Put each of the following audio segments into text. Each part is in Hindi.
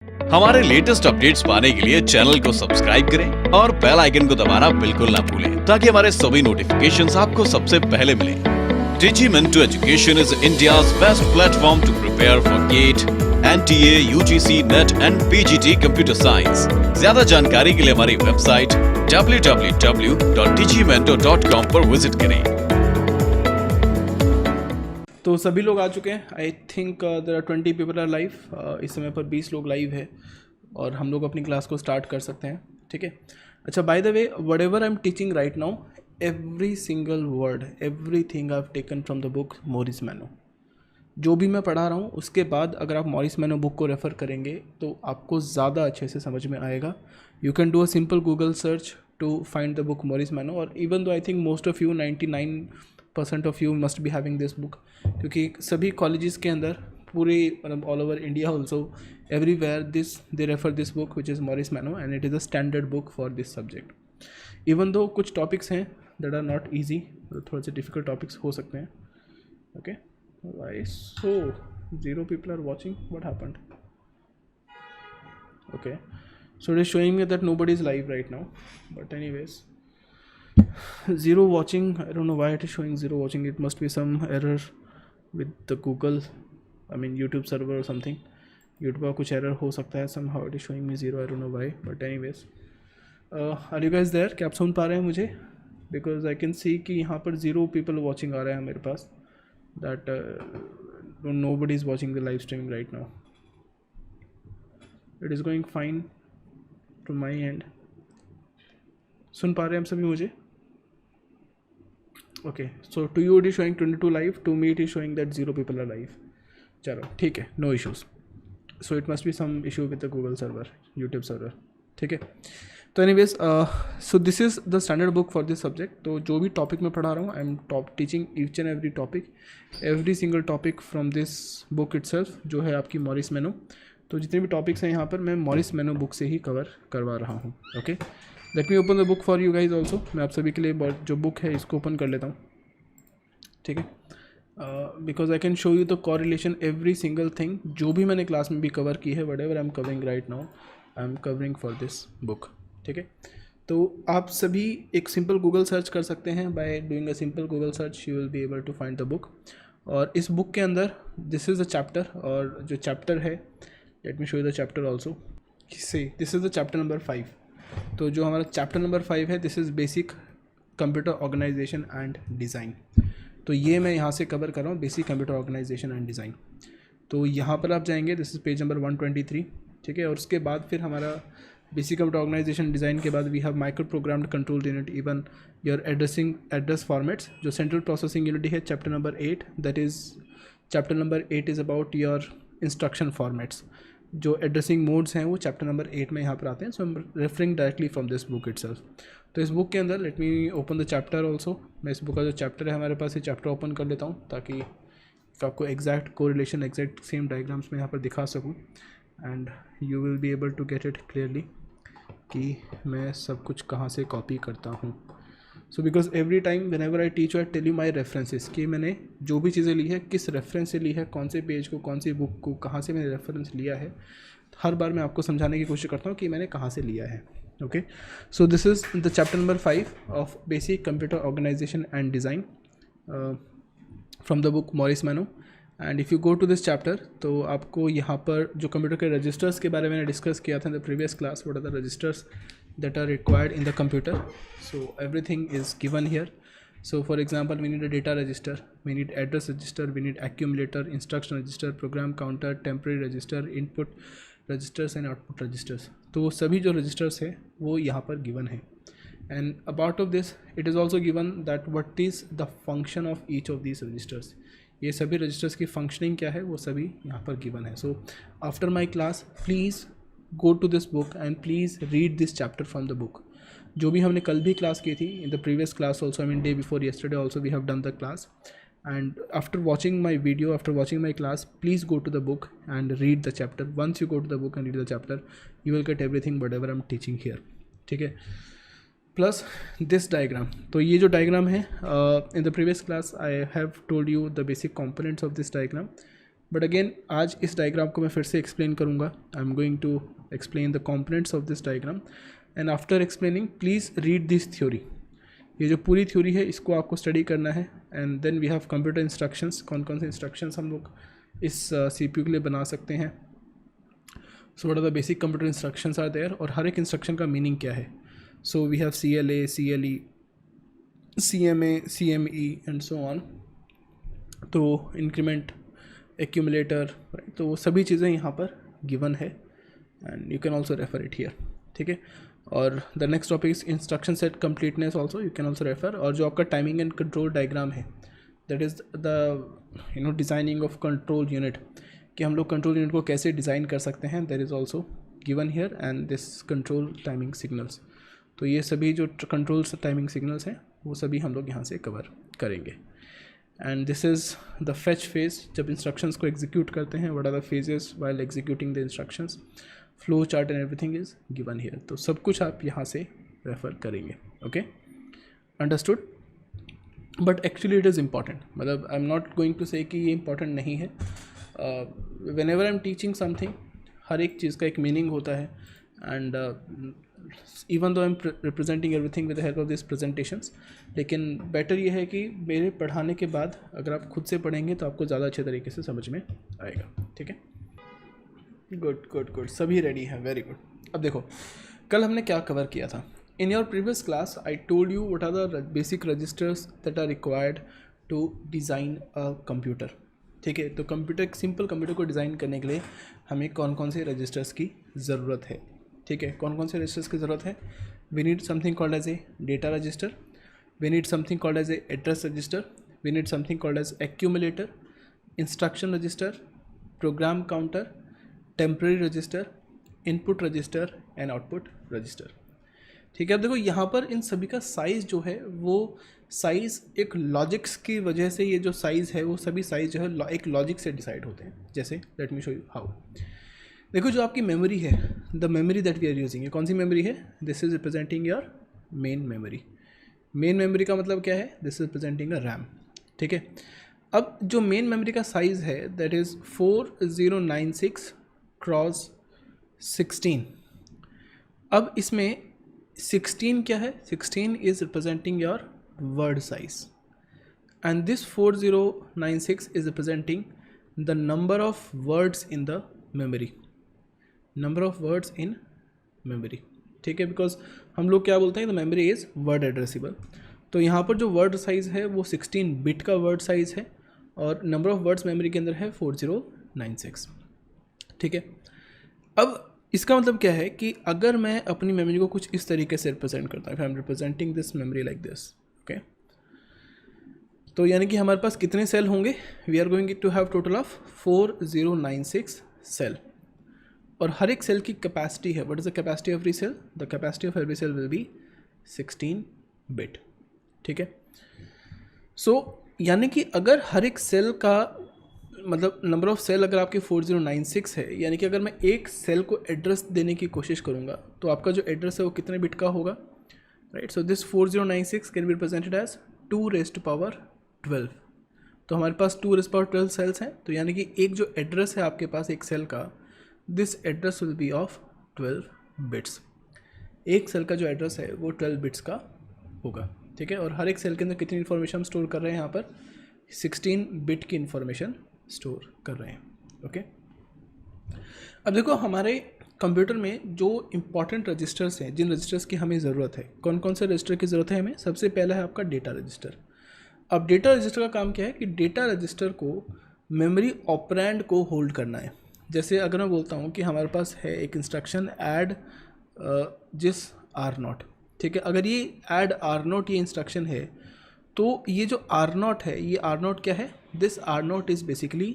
हमारे लेटेस्ट अपडेट्स पाने के लिए चैनल को सब्सक्राइब करें और बेल आइकन को दबाना बिल्कुल ना भूलें ताकि हमारे सभी नोटिफिकेशंस आपको सबसे पहले मिलें। Digimentor Education is India's best platform to prepare for GATE, NTA, UGC, NET and PGT Computer Science। ज्यादा जानकारी के लिए हमारी वेबसाइट www.digimentor.com पर विजिट करें। तो सभी लोग आ चुके हैं। I think there are 20 people are live. इस समय पर 20 लोग लाइव है और हम लोग अपनी क्लास को स्टार्ट कर सकते हैं। ठीक है। अच्छा, by the way, whatever I am teaching right now, every single word, everything I have taken from the book Morris Mano. जो भी मैं पढ़ा रहा हूँ उसके बाद अगर आप मॉरिस मैनो बुक को रेफ़र करेंगे तो आपको ज़्यादा अच्छे से समझ में आएगा। You can do a simple Google search to find the book Morris Mano. और even though I think most of you 99% of you must be having this book, क्योंकि सभी कॉलेजेस के अंदर पूरे मतलब all over India also everywhere they refer this book which is Morris Mano and it is a standard book for this subject. Even though कुछ टॉपिक्स हैं दैट आर नॉट ईजी, थोड़े से डिफिकल्ट टॉपिक्स हो सकते हैं। Okay, why so 0 people are watching? What happened? Okay, so it is showing me that nobody is live right now, but anyways, 0 watching. I don't know why it is showing 0 watching. It must be some error with the Google, I mean YouTube server or something. YouTube का कुछ error हो सकता है, somehow it is showing me 0. I don't know why, but anyways, are you guys there? क्या आप सुन पा रहे हैं मुझे? Because I can see कि यहाँ पर 0 people watching आ रहे हैं मेरे पास, that nobody is watching the live streaming right now. It is going fine to my end. सुन पा रहे हैं हम सभी मुझे? Okay, so to you it is showing 22 live, to me it is showing that 0 people are live. चलो ठीक है, no issues. So it must be some issue with the Google server, YouTube server. ठीक है। तो anyways, so this is the standard book for this subject. तो जो भी टॉपिक मैं पढ़ा रहा हूँ, I am teaching each and every topic, every single topic from this book itself, जो है आपकी मॉरिस मैनो। तो जितने भी टॉपिक्स हैं यहाँ पर मैं मॉरिस मैनो बुक से ही कवर करवा रहा हूँ। Okay, late me open the book for you guys also. मैं आप सभी के लिए जो बुक है इसको ओपन कर लेता हूँ। ठीक है, because I can show you the correlation every single thing जो भी मैंने क्लास में भी कवर की है। What ever I am covering right now, I am covering for this book. ठीक है, तो आप सभी एक सिंपल गूगल सर्च कर सकते हैं। By doing a simple Google search you will be able to find the book. और इस बुक के अंदर दिस इज़ द चैप्टर, और जो चैप्टर है, let me show you the chapter also. So this is the chapter number 5। तो जो हमारा चैप्टर नंबर 5 है, this is basic computer organization and design. तो ये मैं यहाँ से कवर कर रहा हूँ, basic computer organization and design. तो यहाँ पर आप जाएंगे, दिस इज़ पेज नंबर 123। ठीक है, और उसके बाद फिर हमारा बेसिक कंप्यूटर ऑर्गेनाइजेशन डिज़ाइन के बाद we have micro programmed control unit, even your address formats. जो सेंट्रल प्रोसेसिंग यूनिट है chapter number 8, that is chapter number 8 is about your instruction formats. जो एड्रेसिंग मोड्स हैं वो चैप्टर नंबर 8 में यहाँ पर आते हैं। So I am referring directly from this book itself. तो इस बुक के अंदर let me open the chapter also. मैं इस बुक का जो चैप्टर है हमारे पास, ये चैप्टर ओपन कर लेता हूँ ताकि आपको exact correlation, exact same diagrams में यहाँ पर दिखा सकूँ and you will be able to get it clearly कि मैं सब कुछ कहाँ से कॉपी करता हूँ। So because every time whenever I teach I tell you my references, कि मैंने जो भी चीज़ें ली है किस रेफरेंस से ली है, कौन से पेज को, कौन सी बुक को, कहाँ से मैंने रेफरेंस लिया है। हर बार मैं आपको समझाने की कोशिश करता हूँ कि मैंने कहाँ से लिया है। Okay, so this is the chapter number 5 of basic computer organization and design from the book Morris Mano. And if you go to this chapter, तो आपको यहाँ पर जो कंप्यूटर के रजिस्टर्स के बारे में डिस्कस किया था in the previous class, what are the registers that are required in the computer, so everything is given here. So for example, we need a data register, we need address register, we need accumulator, instruction register, program counter, temporary register, input registers and output registers. तो सभी जो registers है वो यहाँ पर given है। and about of this it is also given that what is the function of each of these registers. ये सभी registers की functioning क्या है वो सभी यहाँ पर given है। so after my class please go to this book and please read this chapter from the book. जो भी हमने कल भी क्लास की थी, in the previous class also, I mean day before yesterday also we have done the class, and after watching my video, after watching my class, please go to the book and read the chapter. Once you go to the book and read the chapter, you will get everything whatever I'm teaching here. ठीक है, प्लस दिस डायग्राम। तो ये जो डायग्राम है, in the previous class I have told you the basic components of this diagram. But again आज इस डायग्राम को मैं फिर से एक्सप्लेन करूँगा. I am going to explain the components of this diagram and after explaining please read this theory. ये जो पूरी थ्योरी है इसको आपको स्टडी करना है. And then we have computer instructions. कौन कौन से इंस्ट्रक्शंस हम लोग इस CPU के लिए बना सकते हैं. So what are the basic computer instructions are there और हर एक इंस्ट्रक्शन का मीनिंग क्या है. So we have CLA, CLE, CMA, CME and so on. तो इंक्रीमेंट, एक्यूमुलेटर, तो वो सभी चीज़ें यहाँ पर गिवन है and you can also refer it here. ठीक है. और the next topic is instruction set completeness also you can also refer. और जो आपका टाइमिंग एंड कंट्रोल डायग्राम है that is the designing of control unit, कि हम लोग कंट्रोल यूनिट को कैसे डिज़ाइन कर सकते हैं, that is also given here. And this control timing signals, तो ये सभी जो कंट्रोल टाइमिंग सिग्नल्स हैं वो सभी हम लोग यहाँ से कवर करेंगे. And this is the fetch phase, जब इंस्ट्रक्शंस को एग्जीक्यूट करते हैं. What are the phases while executing the instructions. Flow chart and everything is given here. तो सब कुछ आप यहाँ से रेफर करेंगे. Okay, understood. But actually it is important. मतलब I am not going to say कि ये इंपॉर्टेंट नहीं है. Whenever I am teaching something, हर एक चीज़ का एक मीनिंग होता है. And even though I am representing everything with the help of this presentations, लेकिन बेटर ये है कि मेरे पढ़ाने के बाद अगर आप खुद से पढ़ेंगे तो आपको ज़्यादा अच्छे तरीके से समझ में आएगा. ठीक है, गुड गुड गुड. सभी रेडी हैं, वेरी गुड. अब देखो कल हमने क्या कवर किया था. In your previous class I told you what are the basic registers that are required to design a computer. ठीक है, तो कंप्यूटर, एक सिंपल कंप्यूटर को डिज़ाइन करने के लिए हमें कौन कौन से रजिस्टर्स की ज़रूरत है. ठीक है, कौन कौन से रजिस्टर्स की ज़रूरत है. We need something called as a data register, we need something called as a address register, we need something called as accumulator, instruction register, program counter, temporary register, input register and output register. ठीक है, अब देखो यहाँ पर इन सभी का साइज़ जो है वो साइज़ एक लॉजिक्स की वजह से, ये जो साइज़ है वो सभी साइज़ जो है एक लॉजिक से डिसाइड होते हैं. जैसे let me show you how. देखो जो आपकी मेमोरी है, the memory that we are using, ये कौन सी मेमोरी है. This is representing your main memory. Main memory का मतलब क्या है, this is representing a RAM. ठीक है, अब जो मेन मेमोरी का साइज़ है दैट इज़ 4096 क्रॉस 16. अब इसमें 16 क्या है, 16 is representing your word size and this 4096 is representing the number of words in the memory. Number of words in memory. ठीक है, बिकॉज हम लोग क्या बोलते हैं, the memory is word addressable. तो यहाँ पर जो वर्ड साइज़ है वो 16 बिट का वर्ड साइज़ है और नंबर ऑफ वर्ड्स मेमोरी के अंदर है 4096. ठीक है, अब इसका मतलब क्या है कि अगर मैं अपनी मेमोरी को कुछ इस तरीके से रिप्रेजेंट करता हूँ, I am representing this memory like this. Okay, तो यानी कि हमारे पास कितने सेल होंगे, we are going to have total of 4096 cell. और हर एक सेल की कैपेसिटी है. What is the capacity of every cell, the capacity of every cell will be 16 bit. ठीक है, सो यानी कि अगर हर एक सेल का मतलब नंबर ऑफ सेल अगर आपके 4096 है, यानी कि अगर मैं एक सेल को एड्रेस देने की कोशिश करूँगा तो आपका जो एड्रेस है वो कितने बिट का होगा, right. So this 4096 can be represented as 2⁻12. तो हमारे पास 2⁻12 सेल्स हैं. तो यानी कि एक जो एड्रेस है आपके पास एक सेल का, this address will be of 12 bits. एक सेल का जो एड्रेस है वो 12 बिट्स का होगा. ठीक है, और हर एक सेल के अंदर कितनी इन्फॉर्मेशन हम स्टोर कर रहे हैं, यहाँ पर 16 बिट की इन्फॉर्मेशन स्टोर कर रहे हैं. ओके, अब देखो हमारे कंप्यूटर में जो इम्पॉर्टेंट रजिस्टर्स हैं, जिन रजिस्टर्स की हमें ज़रूरत है, कौन कौन से रजिस्टर की ज़रूरत है हमें. सबसे पहला है आपका डेटा रजिस्टर. अब डेटा रजिस्टर का काम क्या है कि डेटा रजिस्टर को मेमोरी ऑपरेंड को होल्ड करना है. जैसे अगर मैं बोलता हूँ कि हमारे पास है एक इंस्ट्रक्शन ऐड जिस R0. ठीक है, अगर ये ऐड R0 ये इंस्ट्रक्शन है तो ये जो R0 है, ये R0 क्या है, this R0 is basically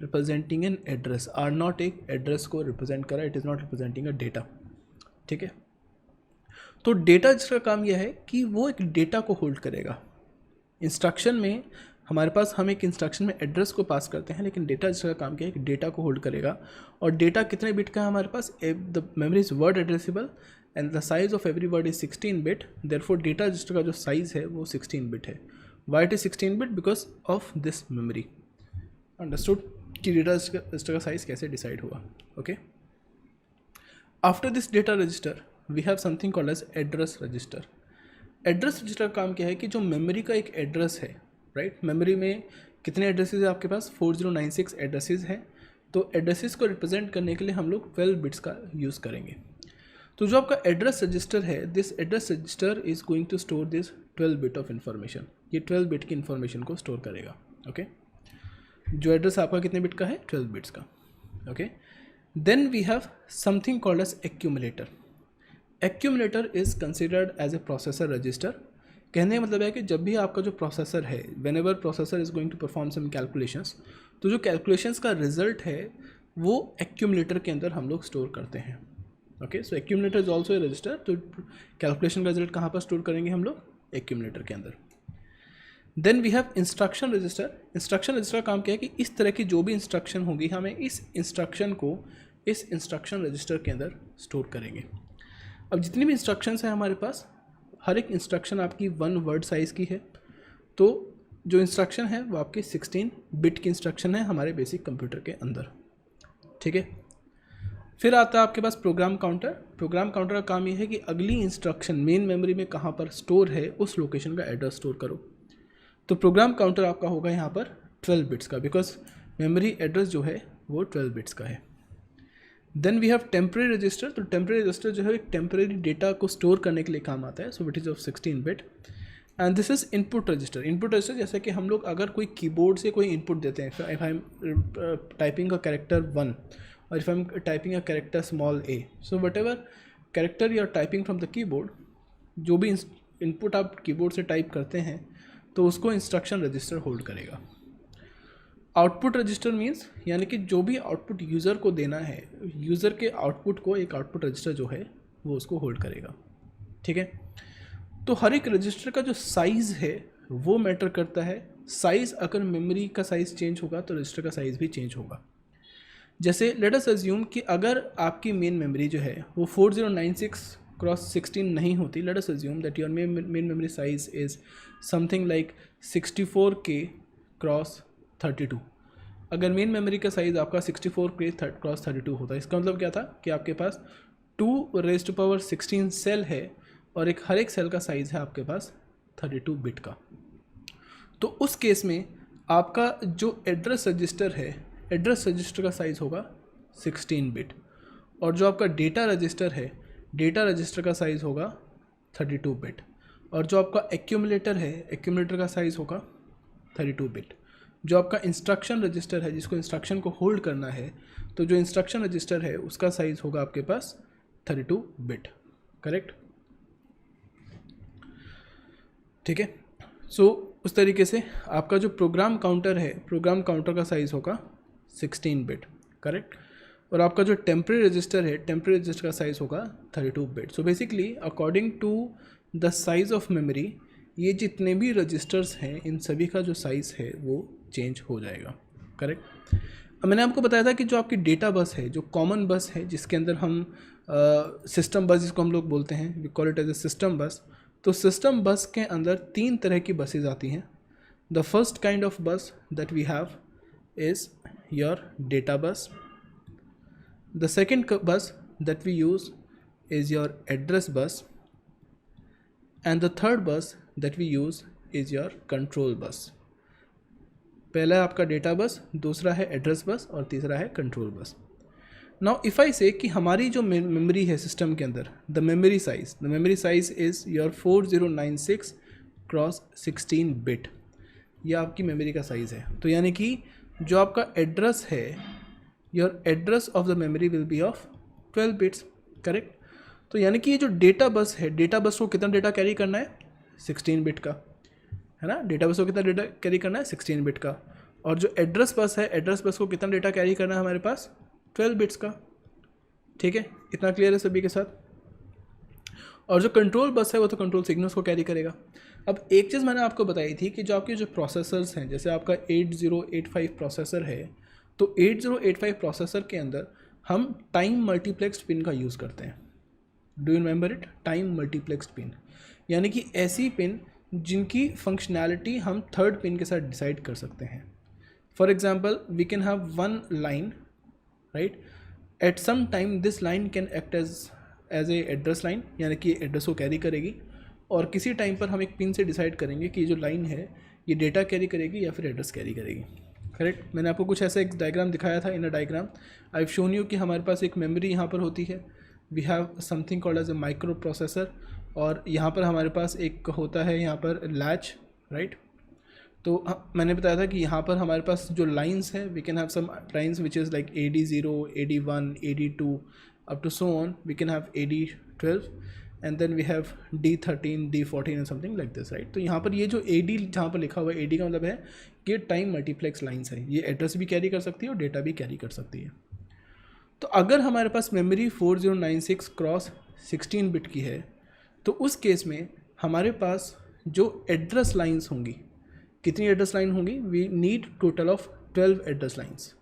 representing an address. R0 एक एड्रेस को रिप्रेजेंट कर रहा है, it is not representing a data. ठीक है, तो डेटा जिसका काम यह है कि वो एक डेटा को होल्ड करेगा. इंस्ट्रक्शन में हमारे पास हम एक इंस्ट्रक्शन में एड्रेस को पास करते हैं, लेकिन डेटा जिसका काम क्या है कि डेटा को होल्ड करेगा. और डेटा कितने बिट का है हमारे पास, the memory is word addressable and the size of every word is 16 bit. Therefore data register का जो साइज़ है वो 16 बिट है. Why it is 16 bit, because of this memory. Understood. कि डेटा रजिस्टर का साइज़ कैसे डिसाइड हुआ. Okay, after this data register we have something called as address register. Address register का काम क्या है कि जो मेमोरी का एक एड्रेस है, राइट, मेमोरी में कितने एड्रेसेस है आपके पास, 4096 एड्रेसेस हैं. तो एड्रेसेस को रिप्रेजेंट करने के लिए हम लोग 12 बिट्स का यूज़ करेंगे. तो जो आपका एड्रेस रजिस्टर है, this address register is going to store this 12 bit of information. ये 12 बिट की इन्फॉर्मेशन को स्टोर करेगा. ओके, जो एड्रेस आपका कितने बिट का है, 12 बिट्स का. Okay, then we have something called as accumulator. Accumulator is considered as a processor register. कहने का मतलब है कि जब भी आपका जो प्रोसेसर है, whenever processor is going to perform some calculations, तो जो कैलकुलेशंस का रिजल्ट है वो एक्यूमुलेटर के अंदर हम लोग स्टोर करते हैं. Okay, so accumulator is also a register. तो कैलकुलेशन का रिजल्ट कहाँ पर स्टोर करेंगे हम लोग, एक्यूमुलेटर के अंदर. Then we have instruction register. Instruction register का काम क्या है कि इस तरह की जो भी इंस्ट्रक्शन होगी, हमें इस इंस्ट्रक्शन को इस इंस्ट्रक्शन रजिस्टर के अंदर स्टोर करेंगे. अब जितनी भी इंस्ट्रक्शंस हैं हमारे पास, हर एक इंस्ट्रक्शन आपकी 1 वर्ड साइज़ की है. तो जो इंस्ट्रक्शन है वो आपकी 16 बिट की इंस्ट्रक्शन है हमारे बेसिक कंप्यूटर के अंदर. ठीक है, फिर आता है आपके पास प्रोग्राम काउंटर. प्रोग्राम काउंटर का काम ये है कि अगली इंस्ट्रक्शन मेन मेमोरी में कहाँ पर स्टोर है उस लोकेशन का एड्रेस स्टोर करो. तो प्रोग्राम काउंटर आपका होगा यहाँ पर 12 बिट्स का, बिकॉज मेमोरी एड्रेस जो है वो 12 बिट्स का है. Then we have temporary register. तो टेम्परेरी रजिस्टर जो है एक टेम्परेरी डेटा को स्टोर करने के लिए काम आता है. So it is of 16 bit. And this is input register. Input register जैसे कि हम लोग अगर कोई कीबोर्ड से कोई इनपुट देते हैं, if I am typing a character 1 और if I am typing a character small a, so whatever character you are typing from the keyboard, जो भी इनपुट आप कीबोर्ड से टाइप करते हैं तो उसको इंस्ट्रक्शन रजिस्टर होल्ड करेगा. आउटपुट रजिस्टर मीन्स यानी कि जो भी आउटपुट यूज़र को देना है, यूज़र के आउटपुट को एक आउटपुट रजिस्टर जो है वो उसको होल्ड करेगा. ठीक है, तो हर एक रजिस्टर का जो साइज़ है वो मैटर करता है. साइज़ अगर मेमोरी का साइज़ चेंज होगा तो रजिस्टर का साइज़ भी चेंज होगा. जैसे लेट अस अज्यूम कि अगर आपकी मेन मेमोरी जो है वो 4096x16 नहीं होती, let us assume that your main memory size is something like 64K×32. अगर मेन मेमोरी का साइज़ आपका 64K×32 होता है, इसका मतलब क्या था कि आपके पास 2⁻16 सेल है और हर एक सेल का साइज़ है आपके पास 32 बिट का. तो उस केस में आपका जो एड्रेस रजिस्टर है, एड्रेस रजिस्टर का साइज़ होगा 16 बिट, और जो आपका डेटा रजिस्टर है, डेटा रजिस्टर का साइज़ होगा 32 बिट, और जो आपका एक्यूमुलेटर है, एक्यूमुलेटर का साइज़ होगा 32 बिट. जो आपका इंस्ट्रक्शन रजिस्टर है, जिसको इंस्ट्रक्शन को होल्ड करना है, तो जो इंस्ट्रक्शन रजिस्टर है उसका साइज़ होगा आपके पास 32 बिट. करेक्ट, ठीक है. सो उस तरीके से आपका जो प्रोग्राम काउंटर है, प्रोग्राम काउंटर का साइज़ होगा 16 बिट. करेक्ट, और आपका जो टेम्परेरी रजिस्टर है, टेम्परेरी रजिस्टर का साइज़ होगा 32 bit. So basically according to the size of memory, ये जितने भी रजिस्टर्स हैं इन सभी का जो साइज़ है वो चेंज हो जाएगा. करेक्ट. अब मैंने आपको बताया था कि जो आपकी डेटा बस है, जो कॉमन बस है, जिसके अंदर हम सिस्टम बस जिसको हम लोग बोलते हैं, we call it as a system bus. तो सिस्टम बस के अंदर 3 तरह की बसेज आती हैं. The first kind of bus that we have is your data bus. The second bus that we use is your address bus. And the third bus that we use is your control bus. पहला है आपका डेटा बस, दूसरा है एड्रेस बस और तीसरा है control bus. Now if I से कि हमारी जो मेमोरी है सिस्टम के अंदर, the memory size is your 4096x16 bit. यह आपकी मेमोरी का साइज़ है. तो यानी कि जो आपका एड्रेस है, your address of the memory will B of 12 bits. Correct. तो यानी कि ये जो डेटा बस है, डेटा बस को कितना डेटा कैरी करना है, 16 बिट का, है ना. डेटा बस को कितना डेटा कैरी करना है, 16 बिट का. और जो एड्रेस बस है, एड्रेस बस को कितना डेटा कैरी करना है हमारे पास, 12 बिट्स का. ठीक है, इतना क्लियर है सभी के साथ. और जो कंट्रोल बस है वो तो कंट्रोल सिग्नल्स को कैरी करेगा. अब एक चीज़ मैंने आपको बताई थी कि जो आपके जो प्रोसेसर्स हैं, जैसे आपका 8085 प्रोसेसर है, तो 8085 प्रोसेसर के अंदर हम टाइम मल्टीप्लेक्स्ड पिन का यूज़ करते हैं. Do you remember it, time multiplexed pin, यानी कि ऐसी पिन जिनकी फंक्शनैलिटी हम थर्ड पिन के साथ डिसाइड कर सकते हैं. For example, we can have one line, right? At some time this line can act as a address line, यानी कि एड्रेस को कैरी करेगी, और किसी टाइम पर हम एक पिन से डिसाइड करेंगे कि जो लाइन है ये डेटा कैरी करेगी या फिर एड्रेस कैरी करेगी. करेक्ट. मैंने आपको कुछ ऐसा एक डायग्राम दिखाया था. In a diagram I have shown you कि हमारे पास एक मेमोरी यहाँ पर होती है. We have something called as a माइक्रो प्रोसेसर, और यहाँ पर हमारे पास एक होता है यहाँ पर लैच, राइट. तो मैंने बताया था कि यहाँ पर हमारे पास जो लाइंस है, we can have some lines which is like AD0, AD1, AD2 up to so on. We can have AD12 and then we have D13, D14 and something like this, right. तो यहाँ पर ये जो AD जहाँ पर लिखा हुआ है, AD का मतलब है कि टाइम मल्टीप्लेक्स लाइंस है. ये एड्रेस भी कैरी कर सकती है और डेटा भी कैरी कर सकती है. तो अगर हमारे पास मेमोरी 4096x16 बिट की है, तो उस केस में हमारे पास जो एड्रेस लाइंस होंगी, कितनी एड्रेस लाइन होंगी? We need total of 12 address lines.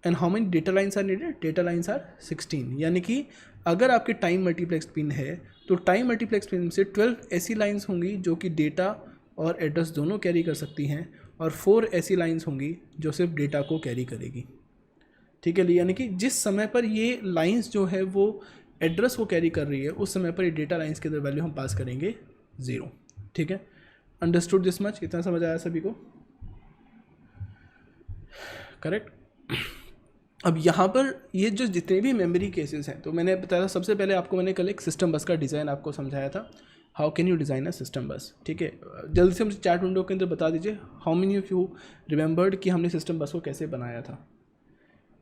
And how many data lines are needed? Data lines are 16. यानी कि अगर आपके टाइम मल्टीप्लेक्स पिन है तो टाइम मल्टीप्लेक्स पिन से 12 ऐसी लाइन्स होंगी जो कि डेटा और एड्रेस दोनों कैरी कर सकती हैं, और 4 ऐसी लाइन्स होंगी जो सिर्फ डेटा को कैरी करेगी. ठीक है. यानी कि जिस समय पर ये लाइन्स जो है वो एड्रेस को कैरी कर रही है, उस समय पर ये डेटा लाइन्स के अंदर वैल्यू हम पास करेंगे 0. ठीक है. Understood this much? इतना समझ आया सभी को? करेक्ट. अब यहाँ पर ये जो जितने भी मेमोरी केसेस हैं, तो मैंने बताया सबसे पहले आपको मैंने कल एक सिस्टम बस का डिज़ाइन आपको समझाया था. How can you design a system बस. ठीक है. जल्दी से मुझे चैट विंडो के अंदर बता दीजिए how many of you remembered कि हमने सिस्टम बस को कैसे बनाया था.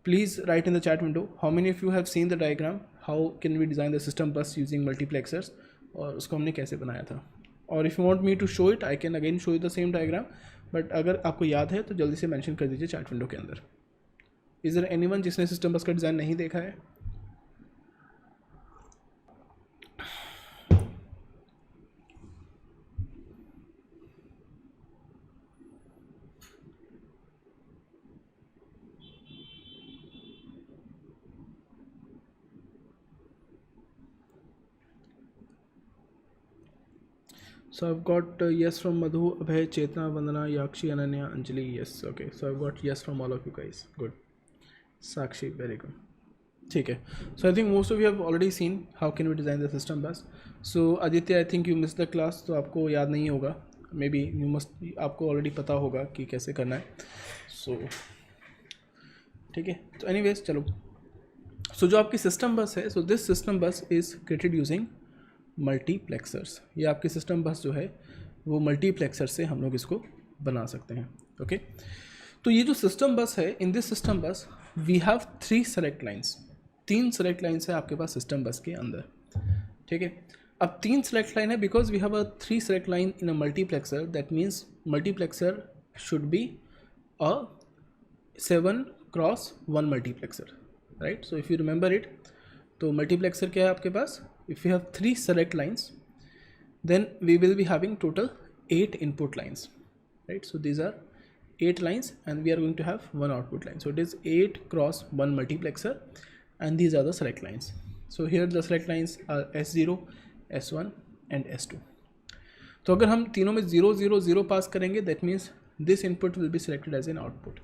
Please write in the chat window how many of you have seen the diagram, how can we design the system bus using multiplexers, और उसको हमने कैसे बनाया था. और if you want me to show it, I can again show you the same diagram, but अगर आपको याद है तो जल्दी से मेंशन कर दीजिए चैट विंडो के अंदर. इज़ देयर एनीवन जिसने सिस्टम बस का डिज़ाइन नहीं देखा है? So I've got yes from Madhu, Abhay, Chetna, Vandana, Yakshi, Ananya, Anjali. Yes, okay. So I've got yes from all of you guys. Good. Sakshi, very good. ठीक है. So I think most of you have already seen how can we design the system bus. So Aditya, I think you missed the class, तो आपको याद नहीं होगा. Maybe you must, आपको already पता होगा कि कैसे करना है. So ठीक है. तो anyways चलो. So जो आपकी system bus है, so this system bus is created using multiplexers. ये आपकी सिस्टम बस जो है वो मल्टीप्लेक्सर से हम लोग इसको बना सकते हैं. ओके. तो ये जो सिस्टम बस है, in this system bus we have 3 select lines. 3 select lines है आपके पास सिस्टम बस के अंदर. ठीक है. अब 3 सेलेक्ट लाइन है because we have a 3 select line in a multiplexer. That means multiplexer should be a 7x1 multiplexer, right. So if you remember it, तो मल्टीप्लेक्सर क्या है आपके पास? If you have 3 select lines, then we will be having total 8 input lines, right. So these are 8 lines and we are going to have 1 output line. So it is 8x1 multiplexer and these are the select lines. So here the select lines are S0, S1 and S2. तो अगर हम तीनों में 0 0 0 पास करेंगे, that means this input will be selected as an output.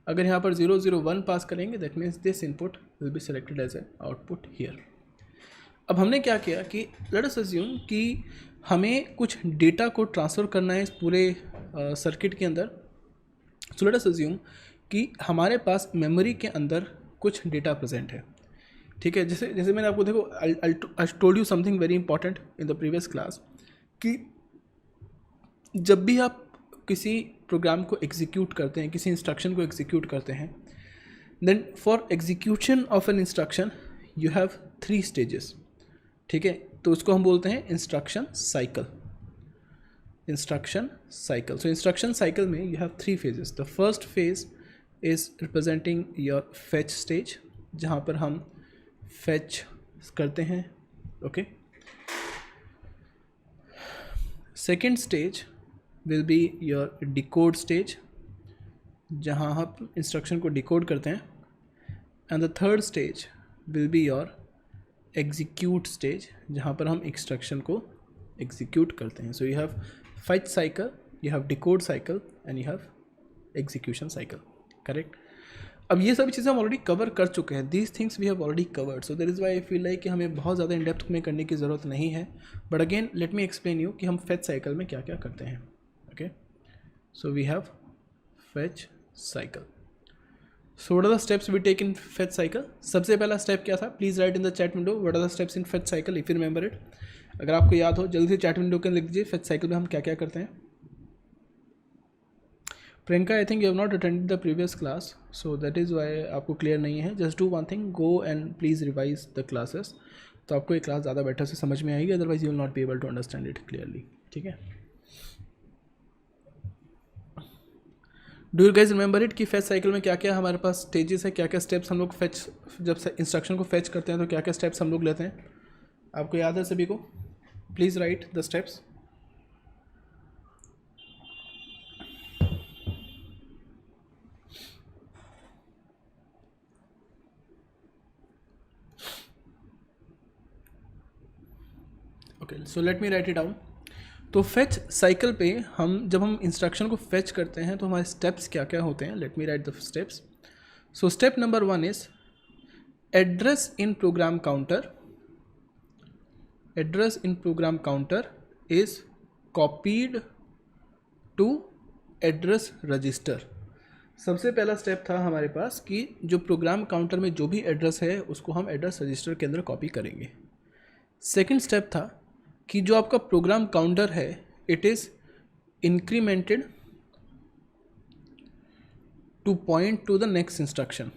अगर यहाँ पर 0 0 1 पास करेंगे, that means this input will be selected as an output here. अब हमने क्या किया कि लेट अस अज्यूम कि हमें कुछ डेटा को ट्रांसफ़र करना है इस पूरे सर्किट के अंदर. सो लेट अस अज्यूम कि हमारे पास मेमोरी के अंदर कुछ डेटा प्रेजेंट है. ठीक है. जैसे मैंने आपको देखो, आई told you something very important in the previous class कि जब भी आप किसी प्रोग्राम को एग्जीक्यूट करते हैं, किसी इंस्ट्रक्शन को एग्जीक्यूट करते हैं, then for execution of an instruction you have 3 stages. ठीक है. तो उसको हम बोलते हैं instruction cycle. Instruction cycle. So instruction cycle में you have 3 phases. The first phase is representing your fetch stage, जहाँ पर हम फेच करते हैं. Okay. Second stage will be your decode stage, जहाँ हम इंस्ट्रक्शन को डिकोड करते हैं. And the third stage will be your execute stage, जहाँ पर हम इंस्ट्रक्शन को एग्जीक्यूट करते हैं. So you have fetch cycle, you have decode cycle and you have execution cycle. Correct. अब ये सभी चीज़ें हम ऑलरेडी कवर कर चुके हैं, these things we have already covered, so that is why I feel like कि हमें बहुत ज़्यादा इन डेप्थ में करने की ज़रूरत नहीं है। But again let me explain you कि हम फेच साइकिल में क्या क्या करते हैं। Okay, so we have fetch cycle. So what are the steps we take in fetch cycle? सबसे पहला स्टेप क्या था? Please write in the chat window what are the steps in fetch cycle if you remember it. अगर आपको याद हो जल्दी से चैट विंडो के लिख दीजिए फेच साइकिल में हम क्या क्या करते हैं। Priyanka, I think you have not attended the previous class, so that is Y आपको क्लियर नहीं है। Just do one thing, go and please revise the classes, तो आपको ये क्लास ज़्यादा बेटर से समझ में आएगी, otherwise you will not be able to understand it clearly. ठीक है, do you guys remember it कि फेच साइकिल में क्या क्या हमारे पास स्टेजेस है, क्या क्या स्टेप्स हम लोग फेच, जब इंस्ट्रक्शन को फेच करते हैं तो क्या क्या स्टेप्स हम लोग लेते हैं? आपको याद है सभी को? Please write the steps. Okay, so let me right it down. तो फेच साइकिल पे जब हम इंस्ट्रक्शन को फेच करते हैं तो हमारे स्टेप्स क्या क्या होते हैं? Let me write the steps. So step number 1 is address in program counter. Address in program counter is copied to address register. सबसे पहला स्टेप था हमारे पास कि जो प्रोग्राम काउंटर में जो भी एड्रेस है उसको हम एड्रेस रजिस्टर के अंदर कॉपी करेंगे। सेकंड स्टेप था कि जो आपका प्रोग्राम काउंटर है it is incremented to point to the next instruction,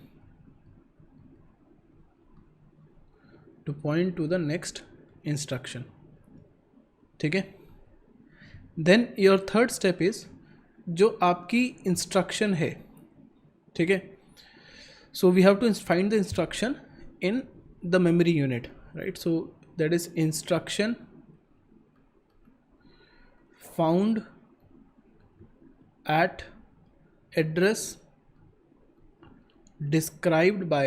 to point to the next instruction. ठीक है, then your third step is जो आपकी इंस्ट्रक्शन है, ठीक है, so we have to find the instruction in the memory unit, right? So that is instruction found at address described by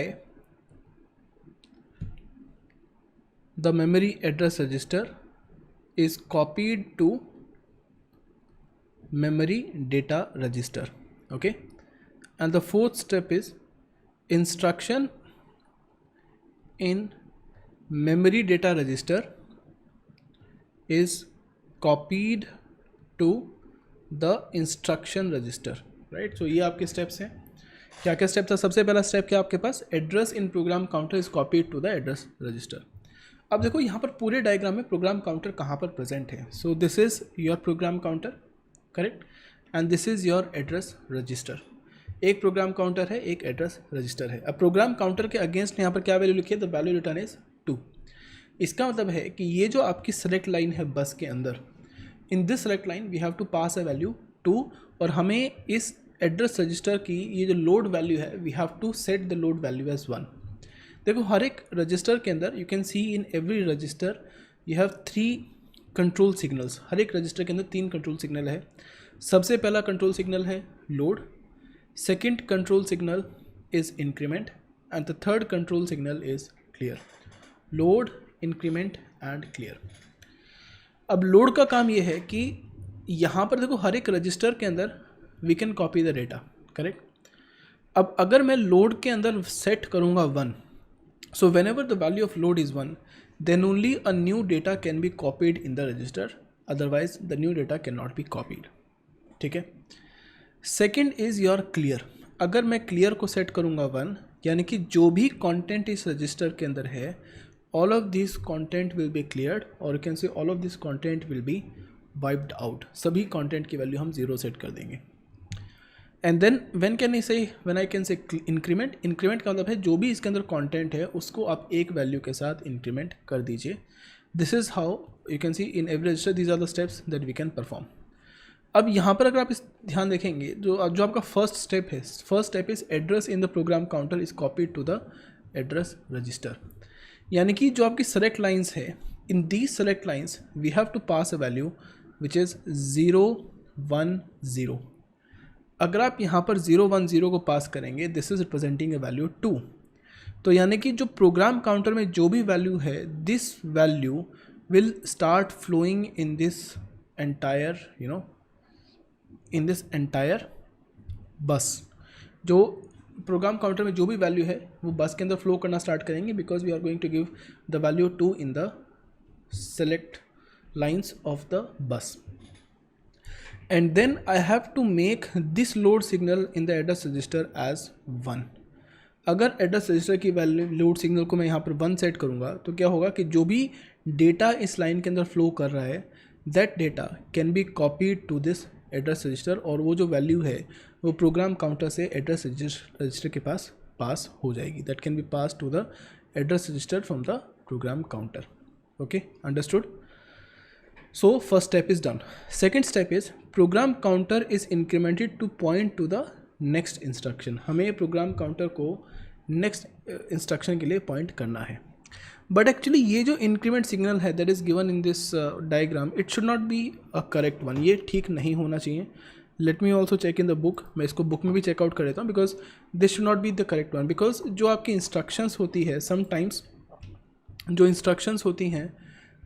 the memory address register is copied to memory data register. Okay, and the fourth step is instruction in memory data register is copied to the instruction register, right? So ये आपके स्टेप्स हैं। क्या क्या स्टेप था? सबसे पहला स्टेप क्या आपके पास? Address in program counter is copied to the address register. अब देखो यहाँ पर पूरे डायग्राम में प्रोग्राम काउंटर कहाँ पर प्रेजेंट है। So this is your program counter, correct, and this is your address register. एक प्रोग्राम काउंटर है, एक एड्रेस रजिस्टर है। अब प्रोग्राम काउंटर के अगेंस्ट यहाँ पर क्या वैल्यू लिखी है? The value return is 2। इसका मतलब है कि ये जो आपकी सेलेक्ट लाइन है बस के अंदर, in this select line we have to pass a value 2, और हमें इस एड्रेस रजिस्टर की ये जो लोड वैल्यू है we have to set the load value as 1। देखो हर एक रजिस्टर के अंदर you can see in every register you have 3 control signals. हर एक रजिस्टर के अंदर 3 कंट्रोल सिग्नल है। सबसे पहला कंट्रोल सिग्नल है load, second control signal is increment, and the third control signal is clear. Load, increment and clear. अब लोड का काम ये है कि यहाँ पर देखो हर एक रजिस्टर के अंदर we can copy the data, correct. अब अगर मैं लोड के अंदर सेट करूँगा 1, so whenever the value of load is 1 then only a new data can be copied in the register, otherwise the new data can not be copied. ठीक है। Second is your clear. अगर मैं क्लियर को सेट करूँगा 1, यानी कि जो भी कंटेंट इस रजिस्टर के अंदर है all of this content will be cleared, or you can say all of this content will be wiped out। सभी content की वैल्यू हम 0 सेट कर देंगे। and then when can I say, when I can say increment, increment का मतलब है जो भी इसके अंदर content है उसको आप एक वैल्यू के साथ increment कर दीजिए। this is how you can see in every register these are the steps that we can perform। अब यहाँ पर अगर आप इस ध्यान देखेंगे जो आपका फर्स्ट स्टेप है, first step is address in the program counter is copied to the address register. यानी कि जो आपकी सेलेक्ट लाइंस है, in these select lines we have to pass a value which is 0 1 0। अगर आप यहाँ पर 0 1 0 को पास करेंगे this is representing a value 2। तो यानी कि जो प्रोग्राम काउंटर में जो भी वैल्यू है this value will start flowing in this entire in this entire bus. जो प्रोग्राम काउंटर में जो भी वैल्यू है वो बस के अंदर फ्लो करना स्टार्ट करेंगे, because we are going to give the value 2 in the select lines of the bus. And then I have to make this load signal in the address register as 1. अगर एड्रेस रजिस्टर की वैल्यू लोड सिग्नल को मैं यहाँ पर 1 सेट करूँगा तो क्या होगा कि जो भी डेटा इस लाइन के अंदर फ्लो कर रहा है that data can be copied to this address register, और वो जो वैल्यू है वो प्रोग्राम काउंटर से एड्रेस रजिस्टर के पास हो जाएगी. That can be pass to the address register from the program counter. Okay, understood. So first step is done. Second step is program counter is incremented to point to the next instruction. हमें program counter को next instruction के लिए point करना है. But actually ये जो increment signal है that is given in this diagram, it should not be a correct one. ये ठीक नहीं होना चाहिए. Let me also check in the book. मैं इसको book में भी check out कर लेता हूँ because this should not be the correct one. Because जो आपकी instructions होती है sometimes जो instructions होती हैं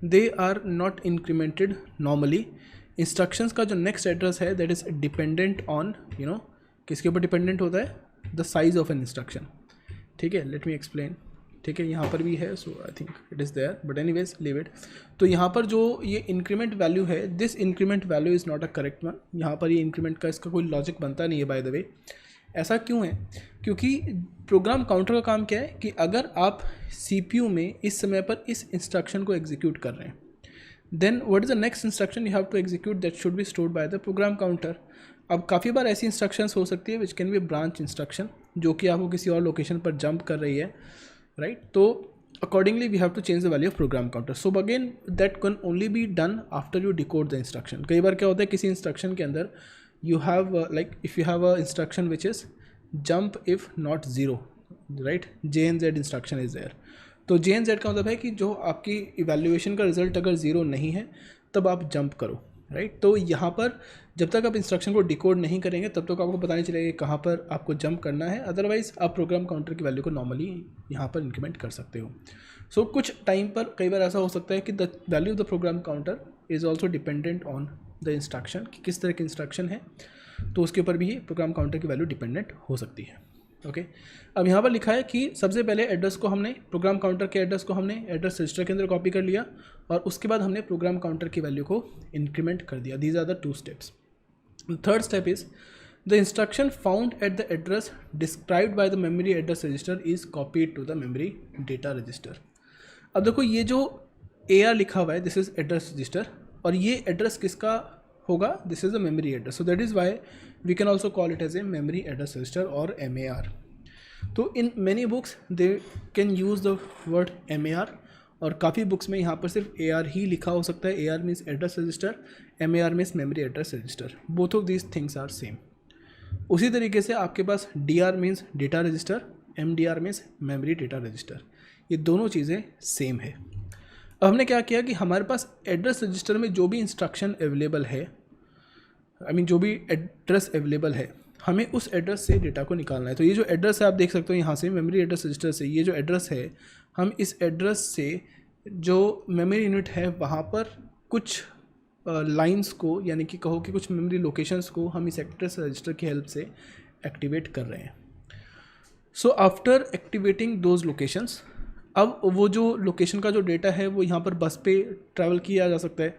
they are not incremented normally. instructions का जो next address है that is dependent on किसके ऊपर dependent होता है, the size of an instruction. ठीक है, let me explain. ठीक है, यहाँ पर भी है, so I think it is there, but anyways leave it. तो यहाँ पर जो ये increment value है, this increment value is not a correct one. यहाँ पर ये increment का इसका कोई logic बनता नहीं है by the way. ऐसा क्यों है? क्योंकि प्रोग्राम काउंटर का काम क्या है कि अगर आप CPU में इस समय पर इस इंस्ट्रक्शन को एग्जीक्यूट कर रहे हैं, then what is the next instruction you have to execute that should be stored by the program counter. अब काफ़ी बार ऐसी इंस्ट्रक्शंस हो सकती है which can be branch instruction, जो कि आपको किसी और लोकेशन पर जंप कर रही है, राइट. तो accordingly we have to change the value of program counter. So again that can only be done after you decode the instruction. कई बार क्या होता है किसी इंस्ट्रक्शन के अंदर you have like if you have a instruction which is jump if not 0, right, JNZ instruction is there. तो JNZ का मतलब है कि जो आपकी इवैल्यूएशन का रिजल्ट अगर 0 नहीं है तब आप जंप करो, राइट. तो यहाँ पर जब तक आप इंस्ट्रक्शन को डिकोड नहीं करेंगे तब तक आपको पता नहीं चलेगा कहाँ पर आपको जंप करना है. अदरवाइज आप प्रोग्राम काउंटर की वैल्यू को नॉर्मली यहाँ पर इंक्रीमेंट कर सकते हो. सो कुछ टाइम पर कई बार ऐसा हो सकता है कि the value of the program counter is also dependent on the instruction, कि किस तरह की इंस्ट्रक्शन है, तो उसके ऊपर भी प्रोग्राम काउंटर की वैल्यू डिपेंडेंट हो सकती है. ओके, अब यहाँ पर लिखा है कि सबसे पहले एड्रेस को हमने प्रोग्राम काउंटर के एड्रेस को हमने एड्रेस रजिस्टर के अंदर कॉपी कर लिया और उसके बाद हमने प्रोग्राम काउंटर की वैल्यू को इंक्रीमेंट कर दिया. These are the 2 steps. Third step is the instruction found at the address described by the memory address register is copied to the memory data register. अब देखो ये जो AR लिखा हुआ है दिस इज एड्रेस रजिस्टर, और ये एड्रेस किसका होगा, this is the memory address. So that is why we can also call it as a memory address register और MAR. तो in many books they can use the word MAR, और काफ़ी बुक्स में यहाँ पर सिर्फ AR ही लिखा हो सकता है. AR means address register, MAR means memory address register. Both of these things are same. उसी तरीके से आपके पास DR means data register, MDR means memory data register. ये दोनों चीज़ें सेम है. अब हमने क्या किया कि हमारे पास एड्रेस रजिस्टर में जो भी इंस्ट्रक्शन अवेलेबल है, जो भी एड्रेस अवेलेबल है, हमें उस एड्रेस से डेटा को निकालना है. तो ये जो एड्रेस है आप देख सकते हो यहाँ से मेमोरी एड्रेस रजिस्टर से, ये जो एड्रेस है हम इस एड्रेस से जो मेमोरी यूनिट है वहाँ पर कुछ लाइंस को, यानी कि कहो कि कुछ मेमोरी लोकेशंस को हम इस एड्रेस रजिस्टर की हेल्प से एक्टिवेट कर रहे हैं. So after activating those locations, अब वो जो लोकेशन का जो डेटा है वो यहाँ पर बस पे ट्रैवल किया जा सकता है,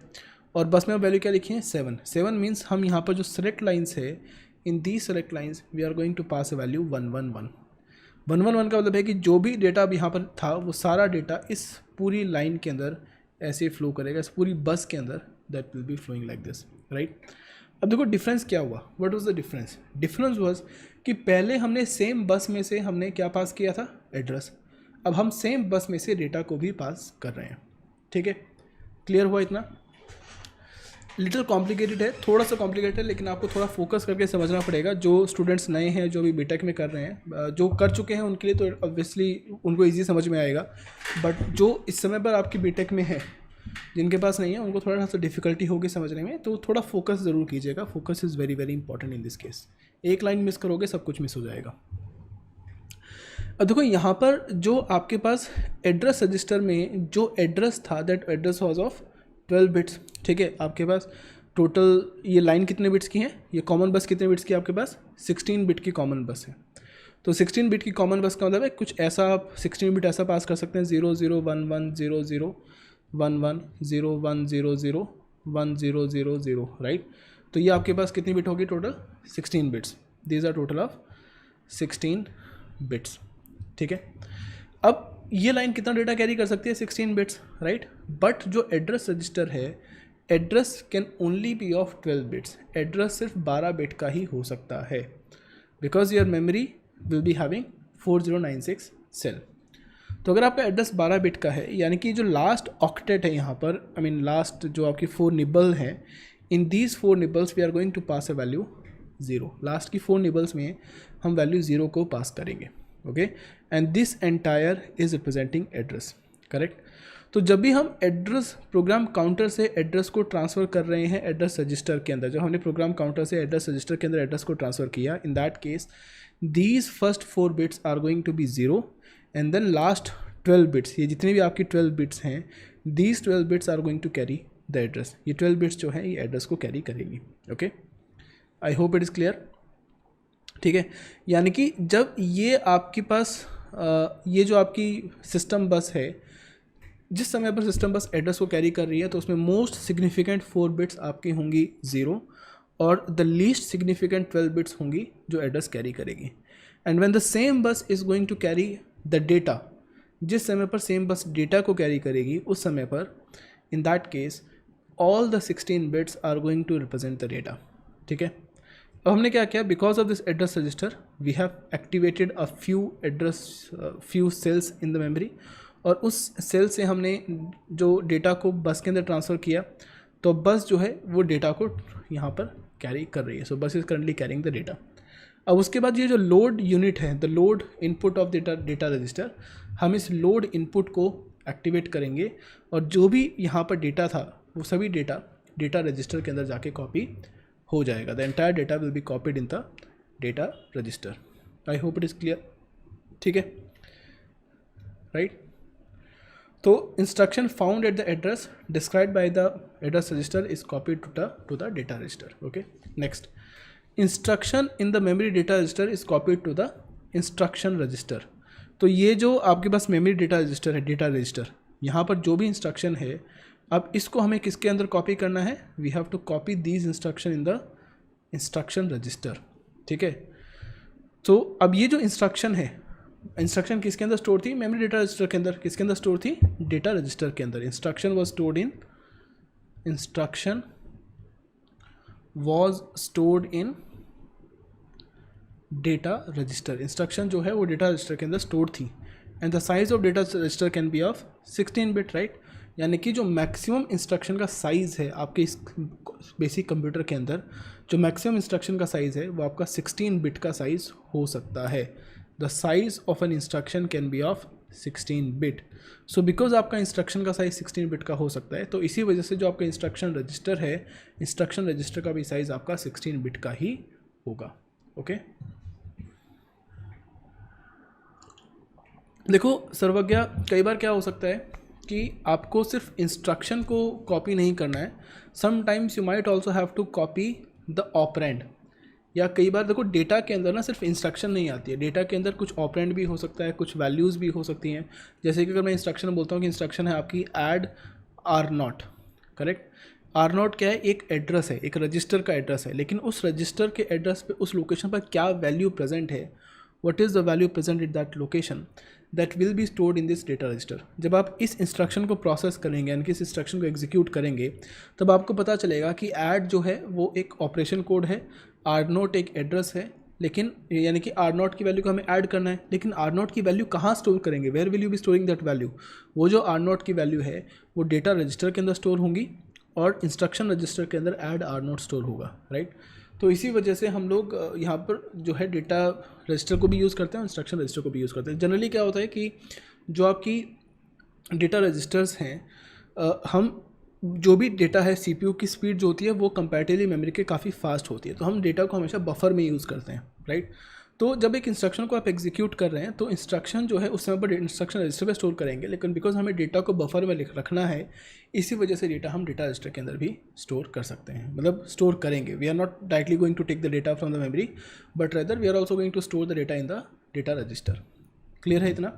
और बस में वैल्यू क्या लिखी है 7. 7 मीन्स हम यहाँ पर जो सेलेक्ट लाइन्स है, in the select lines we are going to pass a value 111. 111 का मतलब है कि जो भी डेटा अब यहाँ पर था वो सारा डेटा इस पूरी लाइन के अंदर ऐसे फ्लो करेगा, इस पूरी बस के अंदर, that will be flowing like this, right. अब देखो डिफरेंस क्या हुआ, what was the difference. Difference was कि पहले हमने सेम बस में से हमने क्या पास किया था, एड्रेस. अब हम सेम बस में से डेटा को भी पास कर रहे हैं. ठीक है, क्लियर हुआ इतना. लिटिल कॉम्प्लिकेटेड है, थोड़ा सा कॉम्प्लिकेटेड है, लेकिन आपको थोड़ा फोकस करके समझना पड़ेगा. जो स्टूडेंट्स नए हैं, जो भी बीटेक में कर रहे हैं, जो कर चुके हैं उनके लिए तो ऑब्वियसली उनको इजी समझ में आएगा, बट जो इस समय पर आपकी बीटेक में है, जिनके पास नहीं है, उनको थोड़ा सा डिफिकल्टी होगी समझने में. तो थोड़ा फोकस ज़रूर कीजिएगा. Focus is very very important in this case. एक लाइन मिस करोगे सब कुछ मिस हो जाएगा. अब देखो यहाँ पर जो आपके पास एड्रेस रजिस्टर में जो एड्रेस था, that address was of 12 bits. ठीक है, आपके पास टोटल ये लाइन कितने बिट्स की है, ये कॉमन बस कितने बिट्स की है आपके पास, 16 बिट की कॉमन बस है. तो 16 बिट की कॉमन बस का मतलब है कुछ ऐसा आप 16 बिट ऐसा पास कर सकते हैं 0 0 1 1 0 0 1 1 0 1 0 0 1 0 0 0 राइट। तो ये आपके पास कितनी बिट होगी total 16 bits. These are total of 16 bits, ठीक है। अब ये लाइन कितना डेटा कैरी कर सकती है 16 बिट्स राइट। बट जो एड्रेस रजिस्टर है, address can only be of 12 bits. Address सिर्फ 12 बिट का ही हो सकता है because your memory will be having 4096 cell. तो अगर आपका एड्रेस 12 बिट का है यानी कि जो लास्ट ऑक्टेट है यहाँ पर, आई मीन लास्ट जो आपकी 4 निबल हैं, in these 4 nibbles we are going to pass a value 0। Last की 4 निबल्स में हम वैल्यू 0 को पास करेंगे, okay. And this entire is representing address, correct. तो जब भी हम एड्रेस प्रोग्राम काउंटर से एड्रेस को ट्रांसफ़र कर रहे हैं एड्रेस रजिस्टर के अंदर, जब हमने प्रोग्राम काउंटर से एड्रेस रजिस्टर के अंदर एड्रेस को ट्रांसफ़र किया, in that case these first 4 bits are going to be 0 and then last 12 bits, ये जितनी भी आपकी 12 बिट्स हैं, these 12 bits are going to carry the address. ये 12 बिट्स जो है ये एड्रेस को कैरी करेंगी, okay. I hope it is clear, ठीक है। यानी कि जब ये आपके पास ये जो आपकी सिस्टम बस है, जिस समय पर सिस्टम बस एड्रेस को कैरी कर रही है तो उसमें मोस्ट सिग्निफिकेंट 4 बिट्स आपकी होंगी 0 और द लीस्ट सिग्निफिकेंट 12 बिट्स होंगी जो एड्रेस कैरी करेगी। And when the same bus is going to carry the data, जिस समय पर सेम बस डेटा को कैरी करेगी उस समय पर in that case all the 16 bits are going to represent the data, ठीक है। अब हमने क्या किया, because of this address register we have activated a few cells in the memory, और उस सेल से हमने जो डेटा को बस के अंदर ट्रांसफ़र किया, तो बस जो है वो डेटा को यहाँ पर कैरी कर रही है। So bus is currently carrying the data. अब उसके बाद ये जो लोड यूनिट है, the load input of data register, हम इस लोड इनपुट को एक्टिवेट करेंगे और जो भी यहाँ पर डेटा था वो सभी डेटा रजिस्टर के अंदर जाके कॉपी हो जाएगा। The entire data will be copied in the data register. I hope it is clear, ठीक है, राइट। तो instruction found at the address described by the address register is copied to the data register, okay. Next, instruction in the memory data register is copied to the instruction register. तो ये जो आपके पास मेमोरी डेटा रजिस्टर है, डेटा रजिस्टर, यहाँ पर जो भी इंस्ट्रक्शन है, अब इसको हमें किसके अंदर कॉपी करना है, we have to copy these instruction in the instruction register, ठीक है। तो अब ये जो इंस्ट्रक्शन है, इंस्ट्रक्शन किसके अंदर स्टोर थी, मेमोरी डेटा रजिस्टर के अंदर। किसके अंदर स्टोर थी, डेटा रजिस्टर के अंदर। Instruction was stored in data register. Instruction जो है वो डेटा रजिस्टर के अंदर स्टोर थी। And the size of data register can be of 16 bit, right. यानी कि जो मैक्सिमम इंस्ट्रक्शन का साइज़ है आपके इस बेसिक कंप्यूटर के अंदर, जो मैक्सिमम इंस्ट्रक्शन का साइज़ है वो आपका 16 बिट का साइज़ हो सकता है। The size of an instruction can B of 16 bit. So because आपका इंस्ट्रक्शन का साइज़ 16 बिट का हो सकता है, तो इसी वजह से जो आपका इंस्ट्रक्शन रजिस्टर है, इंस्ट्रक्शन रजिस्टर का भी साइज़ आपका 16 बिट का ही होगा, ओके। देखो सर्वज्ञा, कई बार क्या हो सकता है कि आपको सिर्फ इंस्ट्रक्शन को कॉपी नहीं करना है, sometimes you might also have to copy the operand. या कई बार देखो डेटा के अंदर ना सिर्फ इंस्ट्रक्शन नहीं आती है, डेटा के अंदर कुछ ऑपरेंड भी हो सकता है, कुछ वैल्यूज़ भी हो सकती हैं। जैसे कि अगर मैं इंस्ट्रक्शन बोलता हूँ कि इंस्ट्रक्शन है आपकी ऐड R0, करेक्ट। R0 क्या है, एक एड्रेस है, एक रजिस्टर का एड्रेस है, लेकिन उस रजिस्टर के एड्रेस पे उस लोकेशन पर क्या वैल्यू प्रेजेंट है, what is the value present at that location, that will be stored in this data register. जब आप इस इंस्ट्रक्शन को प्रोसेस करेंगे यानी कि इस इंस्ट्रक्शन को एग्जीक्यूट करेंगे, तब आपको पता चलेगा कि ऐड जो है वो एक ऑपरेशन कोड है, R0 एक एड्रेस है, लेकिन यानी कि R0 की वैल्यू को हमें ऐड करना है, लेकिन R0 की वैल्यू कहाँ स्टोर करेंगे, where will you be storing that value. वो जो R0 की वैल्यू है वो डेटा रजिस्टर के अंदर स्टोर होंगी और इंस्ट्रक्शन रजिस्टर के अंदर ऐड R0 स्टोर होगा, राइट। तो इसी वजह से हम लोग यहाँ पर जो है डेटा रजिस्टर को भी यूज़ करते हैं, इंस्ट्रक्शन रजिस्टर को भी यूज़ करते हैं। जनरली क्या होता है कि जो आपकी डेटा रजिस्टर्स हैं, हम जो भी डेटा है, CPU की स्पीड जो होती है वो कंपैरेटिवली मेमोरी के काफ़ी फास्ट होती है, तो हम डेटा को हमेशा बफर में यूज़ करते हैं, राइट। तो जब एक इंस्ट्रक्शन को आप एग्जीक्यूट कर रहे हैं तो इंस्ट्रक्शन जो है उस समय पर इंस्ट्रक्शन रजिस्टर पे स्टोर करेंगे, लेकिन बिकॉज हमें डेटा को बफर में रखना है, इसी वजह से डेटा हम डेटा रजिस्टर के अंदर भी स्टोर कर सकते हैं, मतलब स्टोर करेंगे। We are not directly going to take the data from the memory, but rather we are also going to store the data in the data register. Clear है इतना?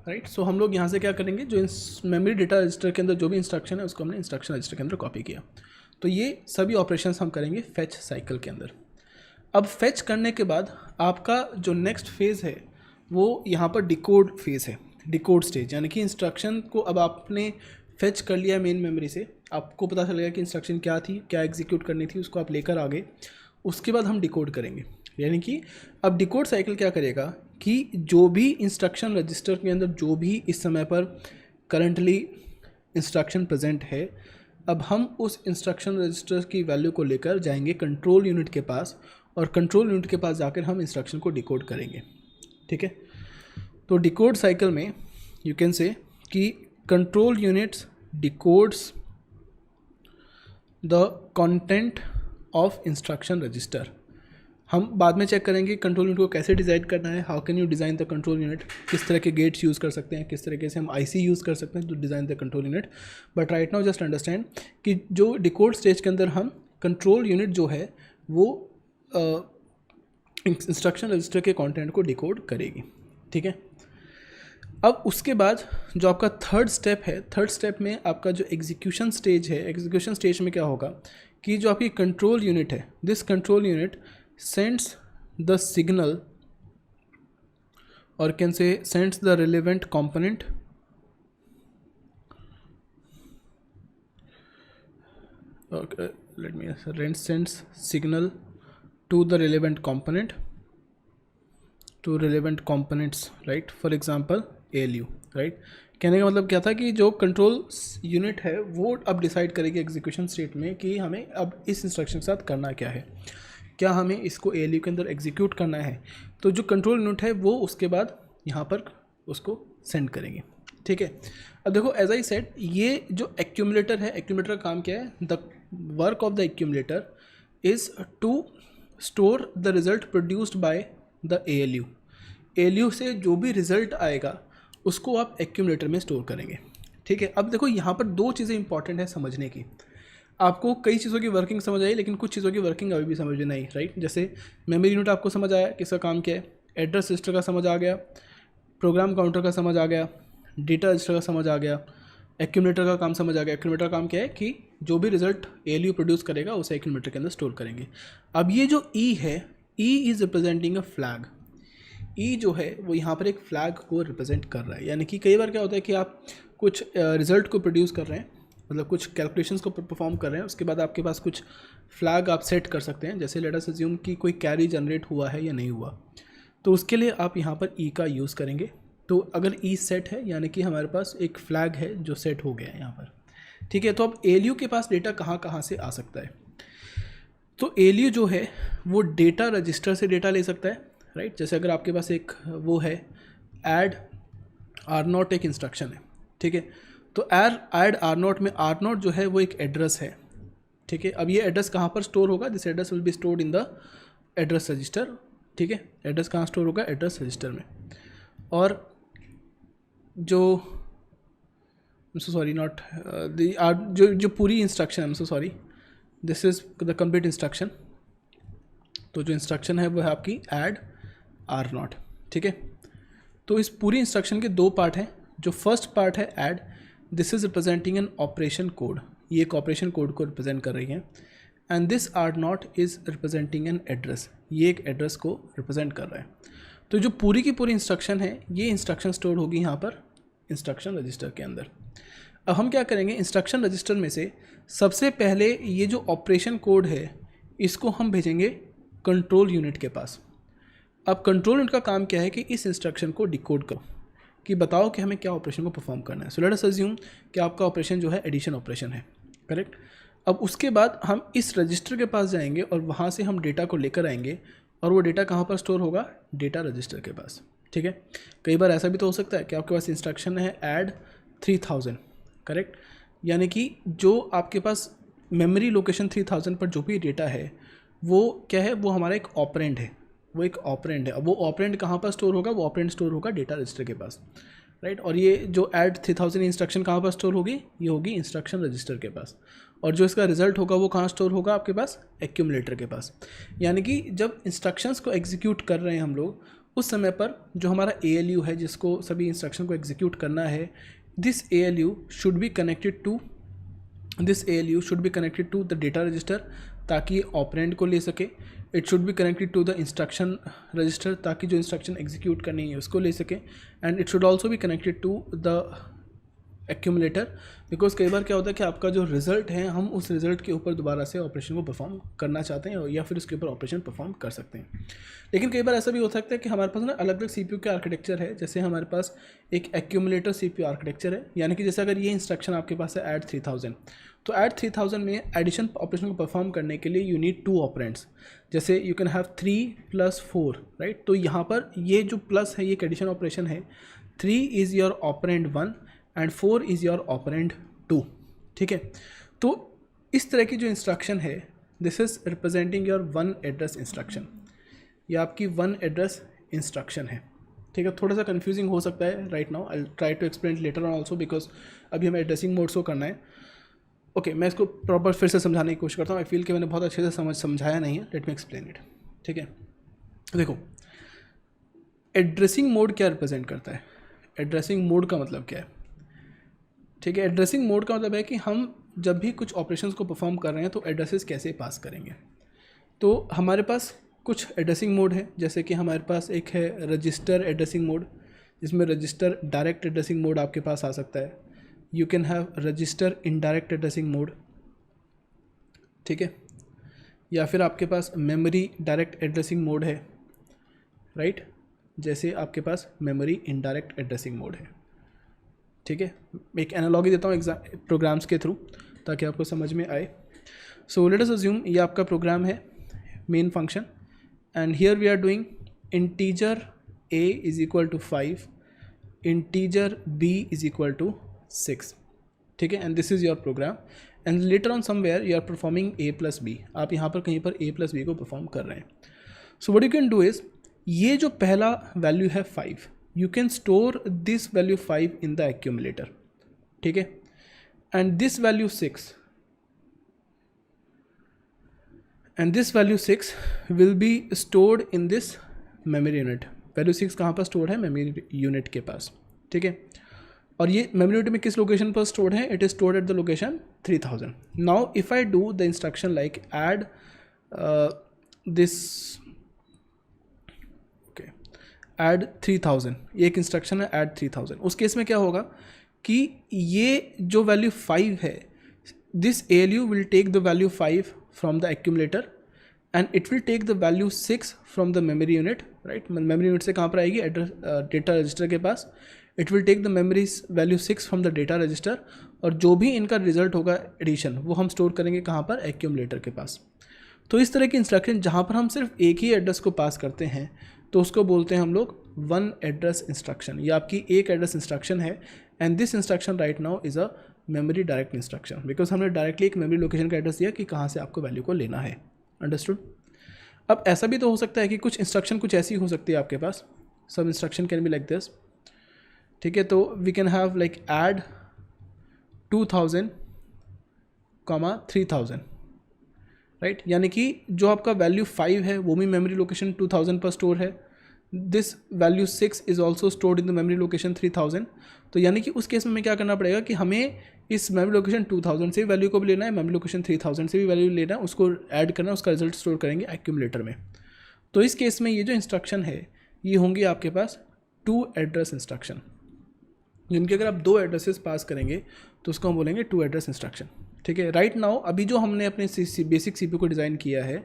राइट, सो हम लोग यहाँ से क्या करेंगे, जो मेमोरी डेटा रजिस्टर के अंदर जो भी इंस्ट्रक्शन है उसको हमने इंस्ट्रक्शन रजिस्टर के अंदर कॉपी किया। तो ये सभी ऑपरेशंस हम करेंगे फेच साइकिल के अंदर। अब फेच करने के बाद आपका जो नेक्स्ट फेज़ है वो यहाँ पर डिकोड फेज़ है, डिकोड स्टेज, यानी कि इंस्ट्रक्शन को अब आपने फेच कर लिया मेन मेमोरी से, आपको पता चल गया कि इंस्ट्रक्शन क्या थी, क्या एग्जीक्यूट करनी थी, उसको आप लेकर आ गए। उसके बाद हम डिकोड करेंगे, यानी कि अब डिकोड साइकिल क्या करेगा कि जो भी इंस्ट्रक्शन रजिस्टर के अंदर जो भी इस समय पर करंटली इंस्ट्रक्शन प्रेजेंट है, अब हम उस इंस्ट्रक्शन रजिस्टर की वैल्यू को लेकर जाएंगे कंट्रोल यूनिट के पास, और कंट्रोल यूनिट के पास जाकर हम इंस्ट्रक्शन को डिकोड करेंगे। ठीक है, तो डिकोड साइकिल में यू कैन से कि control units डिकोड्स the content of instruction register. हम बाद में चेक करेंगे कंट्रोल यूनिट को कैसे डिज़ाइन करना है, how can you design the control unit, किस तरह के गेट्स यूज़ कर सकते हैं, किस तरीके से हम आईसी यूज़ कर सकते हैं to design the control unit. But right now just understand कि जो डिकोड स्टेज के अंदर हम कंट्रोल यूनिट जो है वो इंस्ट्रक्शन रजिस्टर के कंटेंट को डिकोड करेगी। ठीक है, अब उसके बाद जो आपका थर्ड स्टेप है, थर्ड स्टेप में आपका जो एग्जीक्यूशन स्टेज है, एग्जीक्यूशन स्टेज में क्या होगा कि जो आपकी कंट्रोल यूनिट है, this control unit sends the signal or can say sends the relevant component okay, let me sends signal to the relevant component, to relevant components, right? For example ALU, right? कहने का मतलब क्या था कि जो कंट्रोल यूनिट है वो अब डिसाइड करेगी एग्जीक्यूशन स्टेट में कि हमें अब इस इंस्ट्रक्शन के साथ करना क्या है, क्या हमें इसको ALU के अंदर एग्जीक्यूट करना है। तो जो कंट्रोल यूनिट है वो उसके बाद यहाँ पर उसको सेंड करेंगे। ठीक है, अब देखो एज आई सेड, ये जो एक्यूमुलेटर है, एक्यूमुलेटर का काम क्या है, the work of the accumulator is to store the result produced by the ALU। ALU से जो भी रिजल्ट आएगा उसको आप एक्यूमुलेटर में स्टोर करेंगे। ठीक है, अब देखो यहाँ पर दो चीज़ें इंपॉर्टेंट है समझने की। आपको कई चीज़ों की वर्किंग समझ आई, लेकिन कुछ चीज़ों की वर्किंग अभी भी समझ में नहीं, राइट? जैसे मेमोरी यूनिट आपको समझ आया किसका काम क्या है, एड्रेस रजिस्टर का समझ आ गया, प्रोग्राम काउंटर का समझ आ गया, डेटा रजिस्टर का समझ आ गया, एक्यूमुलेटर का काम समझ आ गया। एक्यूमुलेटर का काम क्या है कि जो भी रिजल्ट ALU प्रोड्यूस करेगा उसे एक्यूमुलेटर के अंदर स्टोर करेंगे। अब ये जो E है, E is representing a flag. E जो है वो यहाँ पर एक फ्लैग को रिप्रेजेंट कर रहा है, यानी कि कई बार क्या होता है कि आप कुछ रिजल्ट को प्रोड्यूस कर रहे हैं, मतलब कुछ कैलकुलेशंस को परफॉर्म कर रहे हैं, उसके बाद आपके पास कुछ फ्लैग आप सेट कर सकते हैं। जैसे लेट अस अज्यूम कि कोई कैरी जनरेट हुआ है या नहीं हुआ, तो उसके लिए आप यहाँ पर E का यूज़ करेंगे। तो अगर E सेट है यानी कि हमारे पास एक फ्लैग है जो सेट हो गया है यहाँ पर। ठीक है, तो अब ALU के पास डेटा कहाँ कहाँ से आ सकता है, तो ALU जो है वो डेटा रजिस्टर से डेटा ले सकता है, राइट? जैसे अगर आपके पास एक वो है ऐड R0 एक इंस्ट्रक्शन है, ठीक है, तो ऐड R0 में R0 जो है वो एक एड्रेस है। ठीक है, अब ये एड्रेस कहाँ पर स्टोर होगा, this address will be stored in the address register. ठीक है, एड्रेस कहाँ स्टोर होगा, एड्रेस रजिस्टर में। और जो सॉरी नॉट जो पूरी instruction sorry this is the complete instruction. तो जो इंस्ट्रक्शन है वो है आपकी ऐड R0। ठीक है, तो इस पूरी इंस्ट्रक्शन के दो पार्ट हैं। जो फर्स्ट पार्ट है add, this is representing an operation code, ये एक ऑपरेशन कोड को रिप्रेजेंट कर रही है। And this R0 is representing an address, ये एक एड्रेस को रिप्रेजेंट कर रहा है। तो जो पूरी की पूरी इंस्ट्रक्शन है ये इंस्ट्रक्शन स्टोर होगी यहाँ पर इंस्ट्रक्शन रजिस्टर के अंदर। अब हम क्या करेंगे, इंस्ट्रक्शन रजिस्टर में से सबसे पहले ये जो ऑपरेशन कोड है इसको हम भेजेंगे कंट्रोल यूनिट के पास। अब कंट्रोल यूनिट का काम क्या है कि इस इंस्ट्रक्शन को डिकोड करो कि बताओ कि हमें क्या ऑपरेशन को परफॉर्म करना है। सो लेट अस अज्यूम कि आपका ऑपरेशन जो है एडिशन ऑपरेशन है, करेक्ट। अब उसके बाद हम इस रजिस्टर के पास जाएंगे और वहाँ से हम डेटा को लेकर आएंगे और वो डेटा कहाँ पर स्टोर होगा, डेटा रजिस्टर के पास। ठीक है, कई बार ऐसा भी तो हो सकता है कि आपके पास इंस्ट्रक्शन है ऐड 3000, करेक्ट, यानी कि जो आपके पास मेमोरी लोकेशन 3000 पर जो भी डेटा है वो क्या है, वो हमारा एक ऑपरेंड है, वो एक ऑपरेंड है। अब वो ऑपरेंड कहाँ पर स्टोर होगा, वो ऑपरेंड स्टोर होगा डेटा रजिस्टर के पास। राइट। और ये जो ऐड 3000 इंस्ट्रक्शन कहाँ पर स्टोर होगी, ये होगी इंस्ट्रक्शन रजिस्टर के पास, और जो इसका रिजल्ट होगा वो कहाँ स्टोर होगा, आपके पास एक्यूमुलेटर के पास। यानी कि जब इंस्ट्रक्शंस को एग्जीक्यूट कर रहे हैं हम लोग, उस समय पर जो हमारा ALU है जिसको सभी इंस्ट्रक्शन को एग्जीक्यूट करना है, this ALU should be connected to the data register ताकि ऑपरेंड को ले सके। It should be connected to the instruction register ताकि जो इंस्ट्रक्शन एग्जीक्यूट करनी है उसको ले सके। And it should also be connected to the accumulator, because कई बार क्या होता है कि आपका जो रिजल्ट है, हम उस रिजल्ट के ऊपर दोबारा से ऑपरेशन को परफॉर्म करना चाहते हैं या फिर उसके ऊपर ऑपरेशन परफॉर्म कर सकते हैं। लेकिन कई बार ऐसा भी हो सकता है कि हमारे पास ना अलग अलग CPU के आर्किटेक्चर है। जैसे हमारे पास एक एक्यूमुलेटर CPU आर्किटेक्चर है, यानी कि जैसे अगर ये इंस्ट्रक्शन आपके पास है ऐड 3000, तो ऐड 3000 में एडिशन ऑपरेशन को परफॉर्म करने के लिए यू नीड 2 ऑपरेंड्स। जैसे यू कैन हैव 3 + 4, राइट। तो यहाँ पर ये जो प्लस है ये एक एडिशन ऑपरेशन है। 3 is your operand 1 and 4 is your operand 2, ठीक है। तो इस तरह की जो इंस्ट्रक्शन है, this is representing your 1 address instruction. ये आपकी 1 एड्रेस इंस्ट्रक्शन है, ठीक है। थोड़ा सा कंफ्यूजिंग हो सकता है right now, I try to explain later on also, because अभी हमें एड्रेसिंग मोड्स को करना है। ओके, मैं इसको प्रॉपर फिर से समझाने की कोशिश करता हूँ। आई फील कि मैंने बहुत अच्छे से समझाया नहीं है। लेट मी एक्सप्लेन इट, ठीक है। देखो, एड्रेसिंग मोड क्या रिप्रेजेंट करता है, एड्रेसिंग मोड का मतलब क्या है, ठीक है। एड्रेसिंग मोड का मतलब है कि हम जब भी कुछ ऑपरेशंस को परफॉर्म कर रहे हैं तो एड्रेसेस कैसे पास करेंगे। तो हमारे पास कुछ एड्रेसिंग मोड है, जैसे कि हमारे पास एक है रजिस्टर एड्रेसिंग मोड, जिसमें रजिस्टर डायरेक्ट एड्रेसिंग मोड आपके पास आ सकता है। You can have register indirect addressing mode, ठीक है। या फिर आपके पास मेमोरी डायरेक्ट एड्रेसिंग मोड है, राइट। जैसे आपके पास मेमोरी इनडायरेक्ट एड्रेसिंग मोड है, ठीक है। एक एनालॉजी देता हूँ प्रोग्राम्स के थ्रू ताकि आपको समझ में आए। सो लेट अस अज्यूम ये आपका प्रोग्राम है, main function, and here we are doing integer a = 5, integer b = 6, ठीक है। And this is your program, and later on somewhere you are performing a + b। आप यहाँ पर कहीं पर a + b को परफॉर्म कर रहे हैं। So what you can do is, ये जो पहला वैल्यू है 5, you can store this value 5 in the accumulator, ठीक है। and this value 6 will be stored in this memory unit। Value 6 कहाँ पर स्टोर्ड है, मेमोरी यूनिट के पास, ठीक है। और ये मेमोरी यूनिट में किस लोकेशन पर स्टोर्ड है, it is stored at the location 3000। Now if I do the instruction like add this, add 3000, ये एक इंस्ट्रक्शन है ऐड 3000। उस केस में क्या होगा कि ये जो वैल्यू 5 है, this ALU will take the value 5 from the accumulator and it will take the value 6 from the memory unit, right. Memory unit से कहाँ पर आएगी, एड्रेस डेटा रजिस्टर के पास। It will take the memory value 6 from the data register, और जो भी इनका रिजल्ट होगा एडिशन, वो हम स्टोर करेंगे कहाँ पर, एक्यूमुलेटर के पास। तो इस तरह की इंस्ट्रक्शन जहाँ पर हम सिर्फ एक ही एड्रेस को पास करते हैं, तो उसको बोलते हैं हम लोग 1 एड्रेस इंस्ट्रक्शन। ये आपकी एक एड्रेस इंस्ट्रक्शन है, and this instruction right now is a memory direct instruction, because हमने डायरेक्टली एक मेमोरी लोकेशन का एड्रेस दिया कि कहाँ से आपको वैल्यू को लेना है। अंडरस्टूड। अब ऐसा भी तो हो सकता है कि कुछ इंस्ट्रक्शन कुछ ऐसी हो सकती है आपके पास, सब instruction can be like this, ठीक है। तो we can have like add 2000, 3000, right. यानी कि जो आपका वैल्यू 5 है वो भी मेमोरी लोकेशन 2000 पर स्टोर है, this value 6 is also stored in the memory location 3000। तो यानी कि उस केस में हमें क्या करना पड़ेगा कि हमें इस मेमोरी लोकेशन 2000 से भी वैल्यू को भी लेना है, मेमोरी लोकेशन 3000 से भी वैल्यू लेना है, उसको ऐड करना है, उसका रिजल्ट स्टोर करेंगे एक्यूमुलेटर में। तो इस केस में ये जो इंस्ट्रक्शन है ये होंगी आपके पास 2 एड्रेस इंस्ट्रक्शन, जिनके अगर आप 2 एड्रेसेस पास करेंगे तो उसको हम बोलेंगे 2 एड्रेस इंस्ट्रक्शन, ठीक है। राइट नाउ अभी जो हमने अपने बेसिक CPU को डिज़ाइन किया है,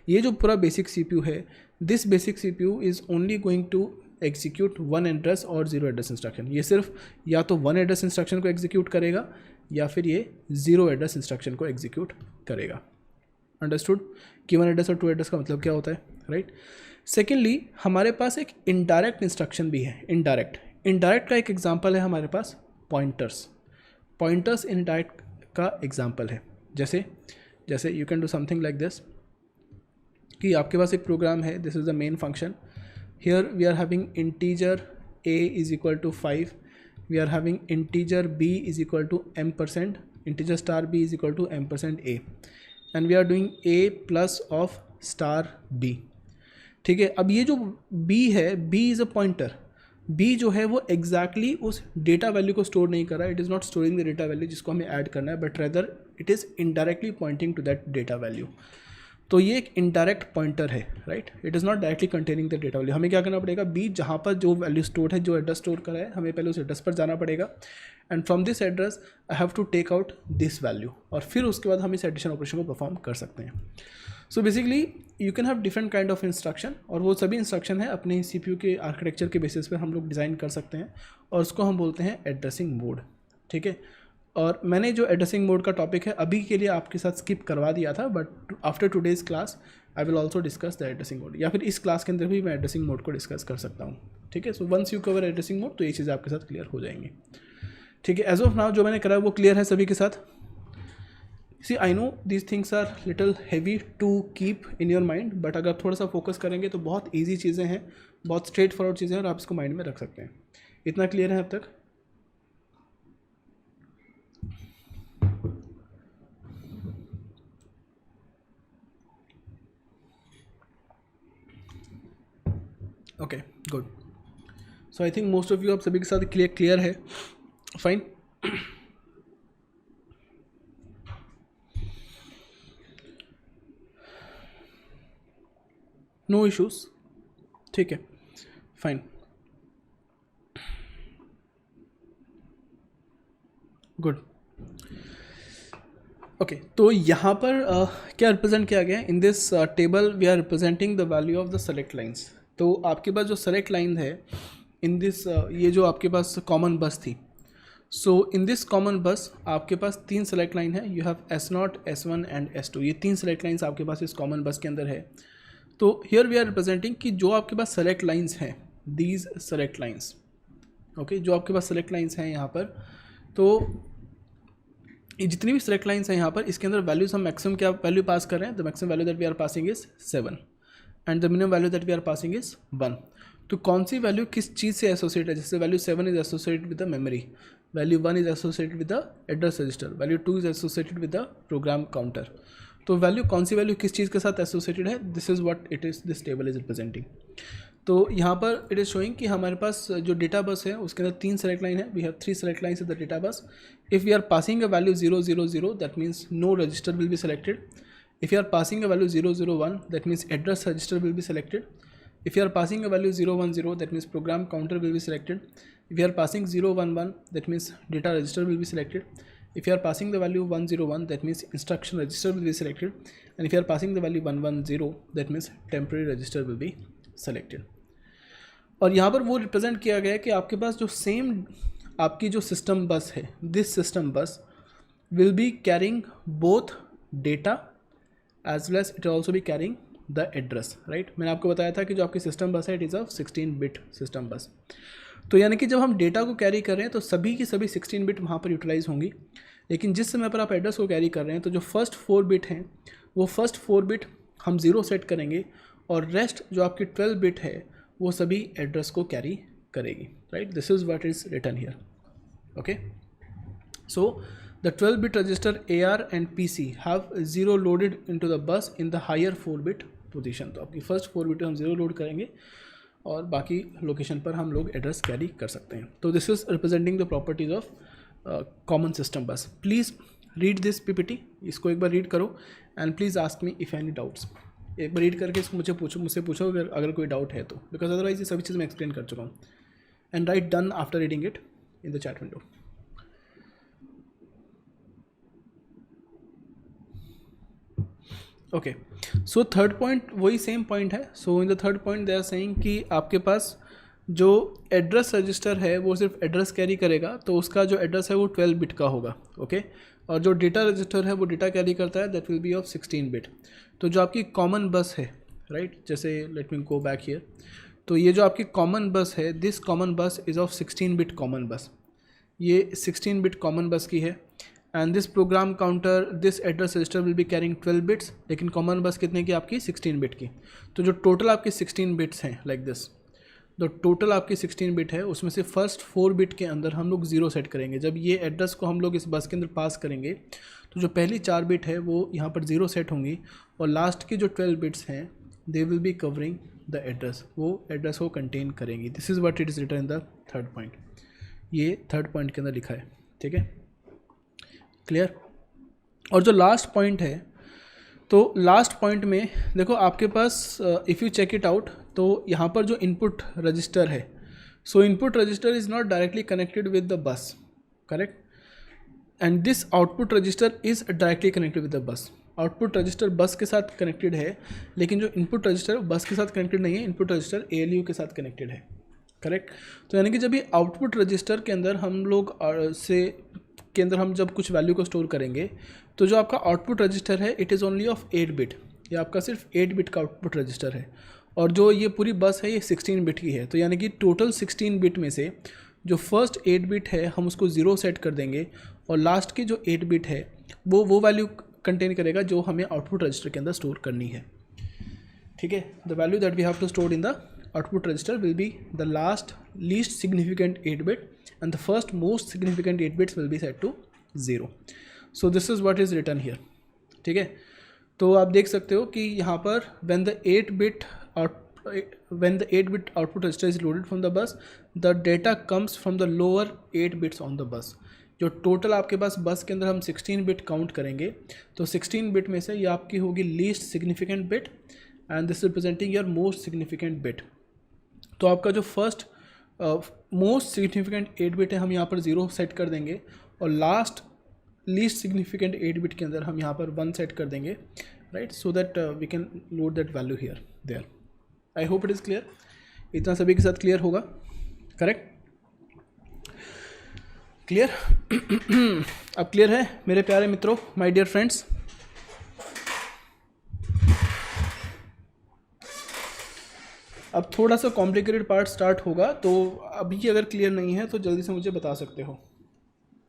ये जो पूरा बेसिक CPU है, this basic CPU is only going to execute 1 address और 0 एड्रेस इंस्ट्रक्शन। ये सिर्फ या तो 1 एड्रेस इंस्ट्रक्शन को एग्जीक्यूट करेगा या फिर ये 0 एड्रेस इंस्ट्रक्शन को एग्जीक्यूट करेगा। अंडरस्टूड कि 1 एड्रेस और 2 एड्रेस का मतलब क्या होता है, राइट। सेकेंडली हमारे पास एक इनडायरेक्ट इंस्ट्रक्शन भी है। इनडायरेक्ट का एक एग्जाम्पल है हमारे पास पॉइंटर्स इनडायरेक्ट का एग्जाम्पल है। जैसे you can do something like this कि आपके पास एक प्रोग्राम है, this is the main function, here we are having integer a = 5 we are having integer b is equal to m%, integer star b is equal to m% a, and we are doing a plus of star b. ठीक है, अब ये जो b है, b is a pointer, b जो है वो एग्जैक्टली उस डेटा वैल्यू को स्टोर नहीं कर रहा है, it is not storing the data value जिसको हमें ऐड करना है, but rather it is indirectly pointing to that data value. तो ये एक इनडायरेक्ट पॉइंटर है, right. It is not directly containing the data value. हमें क्या करना पड़ेगा, b जहाँ पर जो वैल्यू स्टोर है, जो एड्रेस स्टोर करा है, हमें पहले उस एड्रेस पर जाना पड़ेगा, and from this address I have to take out this value, और फिर उसके बाद हम इस एडिशन ऑपरेशन को परफॉर्म कर सकते हैं. So basically you can have different kind of instruction, और वो सभी इंस्ट्रक्शन है अपने CPU के आर्किटेक्चर के बेसिस पे हम लोग डिज़ाइन कर सकते हैं, और उसको हम बोलते हैं एड्रेसिंग मोड. ठीक है, और मैंने जो एड्रेसिंग मोड का टॉपिक है अभी के लिए आपके साथ स्किप करवा दिया था, but after today's class I will also discuss the addressing mode, या फिर इस क्लास के अंदर भी मैं एड्रेसिंग मोड को डिस्कस कर सकता हूँ. ठीक है, so once you cover addressing mode तो ये चीज़ें आपके साथ क्लियर हो जाएंगी. ठीक है, एज ऑफ नाउ जो मैंने करा है वो क्लियर है सभी के साथ. See I know these things are little heavy to keep in your mind, but अगर थोड़ा सा फोकस करेंगे तो बहुत ईजी चीज़ें हैं, बहुत स्ट्रेट फॉरवर्ड चीज़ें हैं, और आप इसको माइंड में रख सकते हैं. इतना क्लियर है अब तक? Okay, good. So I think most of you आप सभी के साथ क्लियर है. फाइन. No issues. ठीक है, फाइन. गुड. ओके, तो यहाँ पर क्या रिप्रेजेंट किया गया है in this table, we are representing the value of the select lines. तो आपके पास जो सेलेक्ट लाइन है इन दिस, ये जो आपके पास कॉमन बस थी, सो इन दिस कॉमन बस आपके पास 3 सेलेक्ट लाइन है. You have S0, S1 and S2. ये 3 सेलेक्ट लाइन्स आपके पास इस कॉमन बस के अंदर है. तो हियर वी आर रिप्रेजेंटिंग कि जो आपके पास सेलेक्ट लाइन्स हैं, दीज सेलेक्ट लाइन्स, ओके, जो आपके पास सेलेक्ट लाइन्स हैं यहाँ पर, तो ये जितनी भी सेलेक्ट लाइन्स हैं यहाँ पर, इसके अंदर वैल्यूज हम मैक्सिमम क्या वैल्यू पास कर रहे हैं. The maximum value that we are passing is 7 and the minimum value that we are passing is 1. तो कौन सी वैल्यू किस चीज़ से एसोसिएट है, जैसे value 7 is associated with the memory, value 1 is associated with the address register, value 2 is associated with the program counter. तो वैल्यू कौन सी वैल्यू किस चीज़ के साथ एसोसिएटेड है, this is what it is, this table is representing. तो यहाँ पर इट इज़ शोइंग कि हमारे पास जो डेटा बस है उसके अंदर 3 सेलेक्ट लाइन है. We have 3 select lines in the data bus. If we are passing a value 0 0 0, that means no register will be selected. If you are passing a value 001, that means address register will be selected. If you are passing a value 010, that means program counter will be selected. If you are passing 011, that means data register will be selected. If you are passing the value 101, that means instruction register will be selected. And if you are passing the value 110, that means temporary register will be selected. और यहाँ पर वो रिप्रेजेंट किया गया है कि आपके पास जो सेम आपकी जो सिस्टम बस है, दिस सिस्टम बस will be carrying both data as well as it will also be carrying the address, right. मैंने आपको बताया था कि जो आपकी सिस्टम बस है it is a 16-bit system bus. तो यानी कि जब हम डेटा को कैरी कर रहे हैं तो सभी की सभी 16-bit वहाँ पर यूटिलाइज होंगी, लेकिन जिस समय पर आप एड्रेस को कैरी कर रहे हैं तो जो फर्स्ट 4-bit हैं वो फर्स्ट 4-bit हम 0 सेट करेंगे, और रेस्ट जो आपकी 12-bit है वो सभी एड्रेस को कैरी करेगी, right. This is what is written here. Okay, so the 12-bit register AR and PC have 0 loaded into the bus in the higher 4-bit position. तो आपकी फर्स्ट 4-bit हम 0 लोड करेंगे और बाकी लोकेशन पर हम लोग एड्रेस कैरी कर सकते हैं. तो this is representing the properties of common system बस. प्लीज़ रीड दिस PPT, इसको एक बार रीड करो and please ask me if any doubts. एक बार रीड करके इसको मुझसे पूछो अगर कोई डाउट है तो, बिकॉज अदरवाइज ये सभी चीज़ मैं एक्सप्लेन कर चुका हूँ. And right done after reading it in the chat window. Okay, so third point वही सेम पॉइंट है. So in the third point they are saying कि आपके पास जो एड्रेस रजिस्टर है वो सिर्फ एड्रेस कैरी करेगा, तो उसका जो एड्रेस है वो 12-bit का होगा. ओके, और जो डेटा रजिस्टर है वो डेटा कैरी करता है, that will B of 16-bit. तो जो आपकी कॉमन बस है, राइट, जैसे let me go back here. तो ये जो आपकी कॉमन बस है, दिस कॉमन बस इज़ ऑफ 16-bit कॉमन बस. ये 16-bit कॉमन बस की है. And this program counter, this address register will be carrying 12 bits, लेकिन कॉमन बस कितने की आपकी 16 bit की. तो जो टोटल आपकी 16 bits हैं लाइक दिस, जो टोटल आपकी 16 बिट है उसमें से फर्स्ट 4 बिट के अंदर हम लोग 0 सेट करेंगे। जब ये एड्रेस को हम लोग इस बस के अंदर पास करेंगे तो जो पहली 4 बिट है वो यहाँ पर 0 सेट होंगी और लास्ट की जो 12 बिट्स हैं they will be covering the address, वो एड्रेस को कंटेन करेंगी। This is what it is written in the third point, ये थर्ड पॉइंट के अंदर लिखा है, ठीक है, क्लियर। और जो लास्ट पॉइंट है, तो लास्ट पॉइंट में देखो आपके पास if you check it out तो यहाँ पर जो इनपुट रजिस्टर है, so input register is not directly connected with the bus, correct, and this output register is directly connected with the bus. Output register bus के साथ कनेक्टेड है, लेकिन जो इनपुट रजिस्टर बस के साथ कनेक्टेड नहीं है, इनपुट रजिस्टर ALU के साथ कनेक्टेड है, करेक्ट। तो यानी कि जब ये आउटपुट रजिस्टर के अंदर हम लोग हम जब कुछ वैल्यू को स्टोर करेंगे तो जो आपका आउटपुट रजिस्टर है it is only of 8 bit, ये आपका सिर्फ 8 बिट का आउटपुट रजिस्टर है, और जो ये पूरी बस है ये 16 बिट की है। तो यानी कि टोटल 16 बिट में से जो फर्स्ट 8 बिट है हम उसको 0 सेट कर देंगे और लास्ट की जो 8 बिट है वो वैल्यू कंटेन करेगा जो हमें आउटपुट रजिस्टर के अंदर स्टोर करनी है, ठीक है। The value that we have to store in the output register will be the least significant 8 bit and the first most significant 8 bits will be set to 0. So this is what is written here, ठीक है। तो आप देख सकते हो कि यहाँ पर when the 8 bit output register is loaded from the bus, the data comes from the lower 8 bits on the bus. जो टोटल आपके पास बस के अंदर हम 16 बिट काउंट करेंगे तो 16 बिट में से ये आपकी होगी least significant bit and this representing your most significant bit. तो आपका जो फर्स्ट मोस्ट सिग्निफिकेंट 8 बिट है हम यहाँ पर 0 सेट कर देंगे और लास्ट लीस्ट सिग्निफिकेंट 8 बिट के अंदर हम यहाँ पर 1 सेट कर देंगे, right, so that we can load that value here there. I hope it is clear, इतना सभी के साथ क्लियर होगा, करेक्ट, क्लियर। अब क्लियर है मेरे प्यारे मित्रों, माय डियर फ्रेंड्स। अब थोड़ा सा कॉम्प्लिकेटेड पार्ट स्टार्ट होगा, तो अभी अगर क्लियर नहीं है तो जल्दी से मुझे बता सकते हो,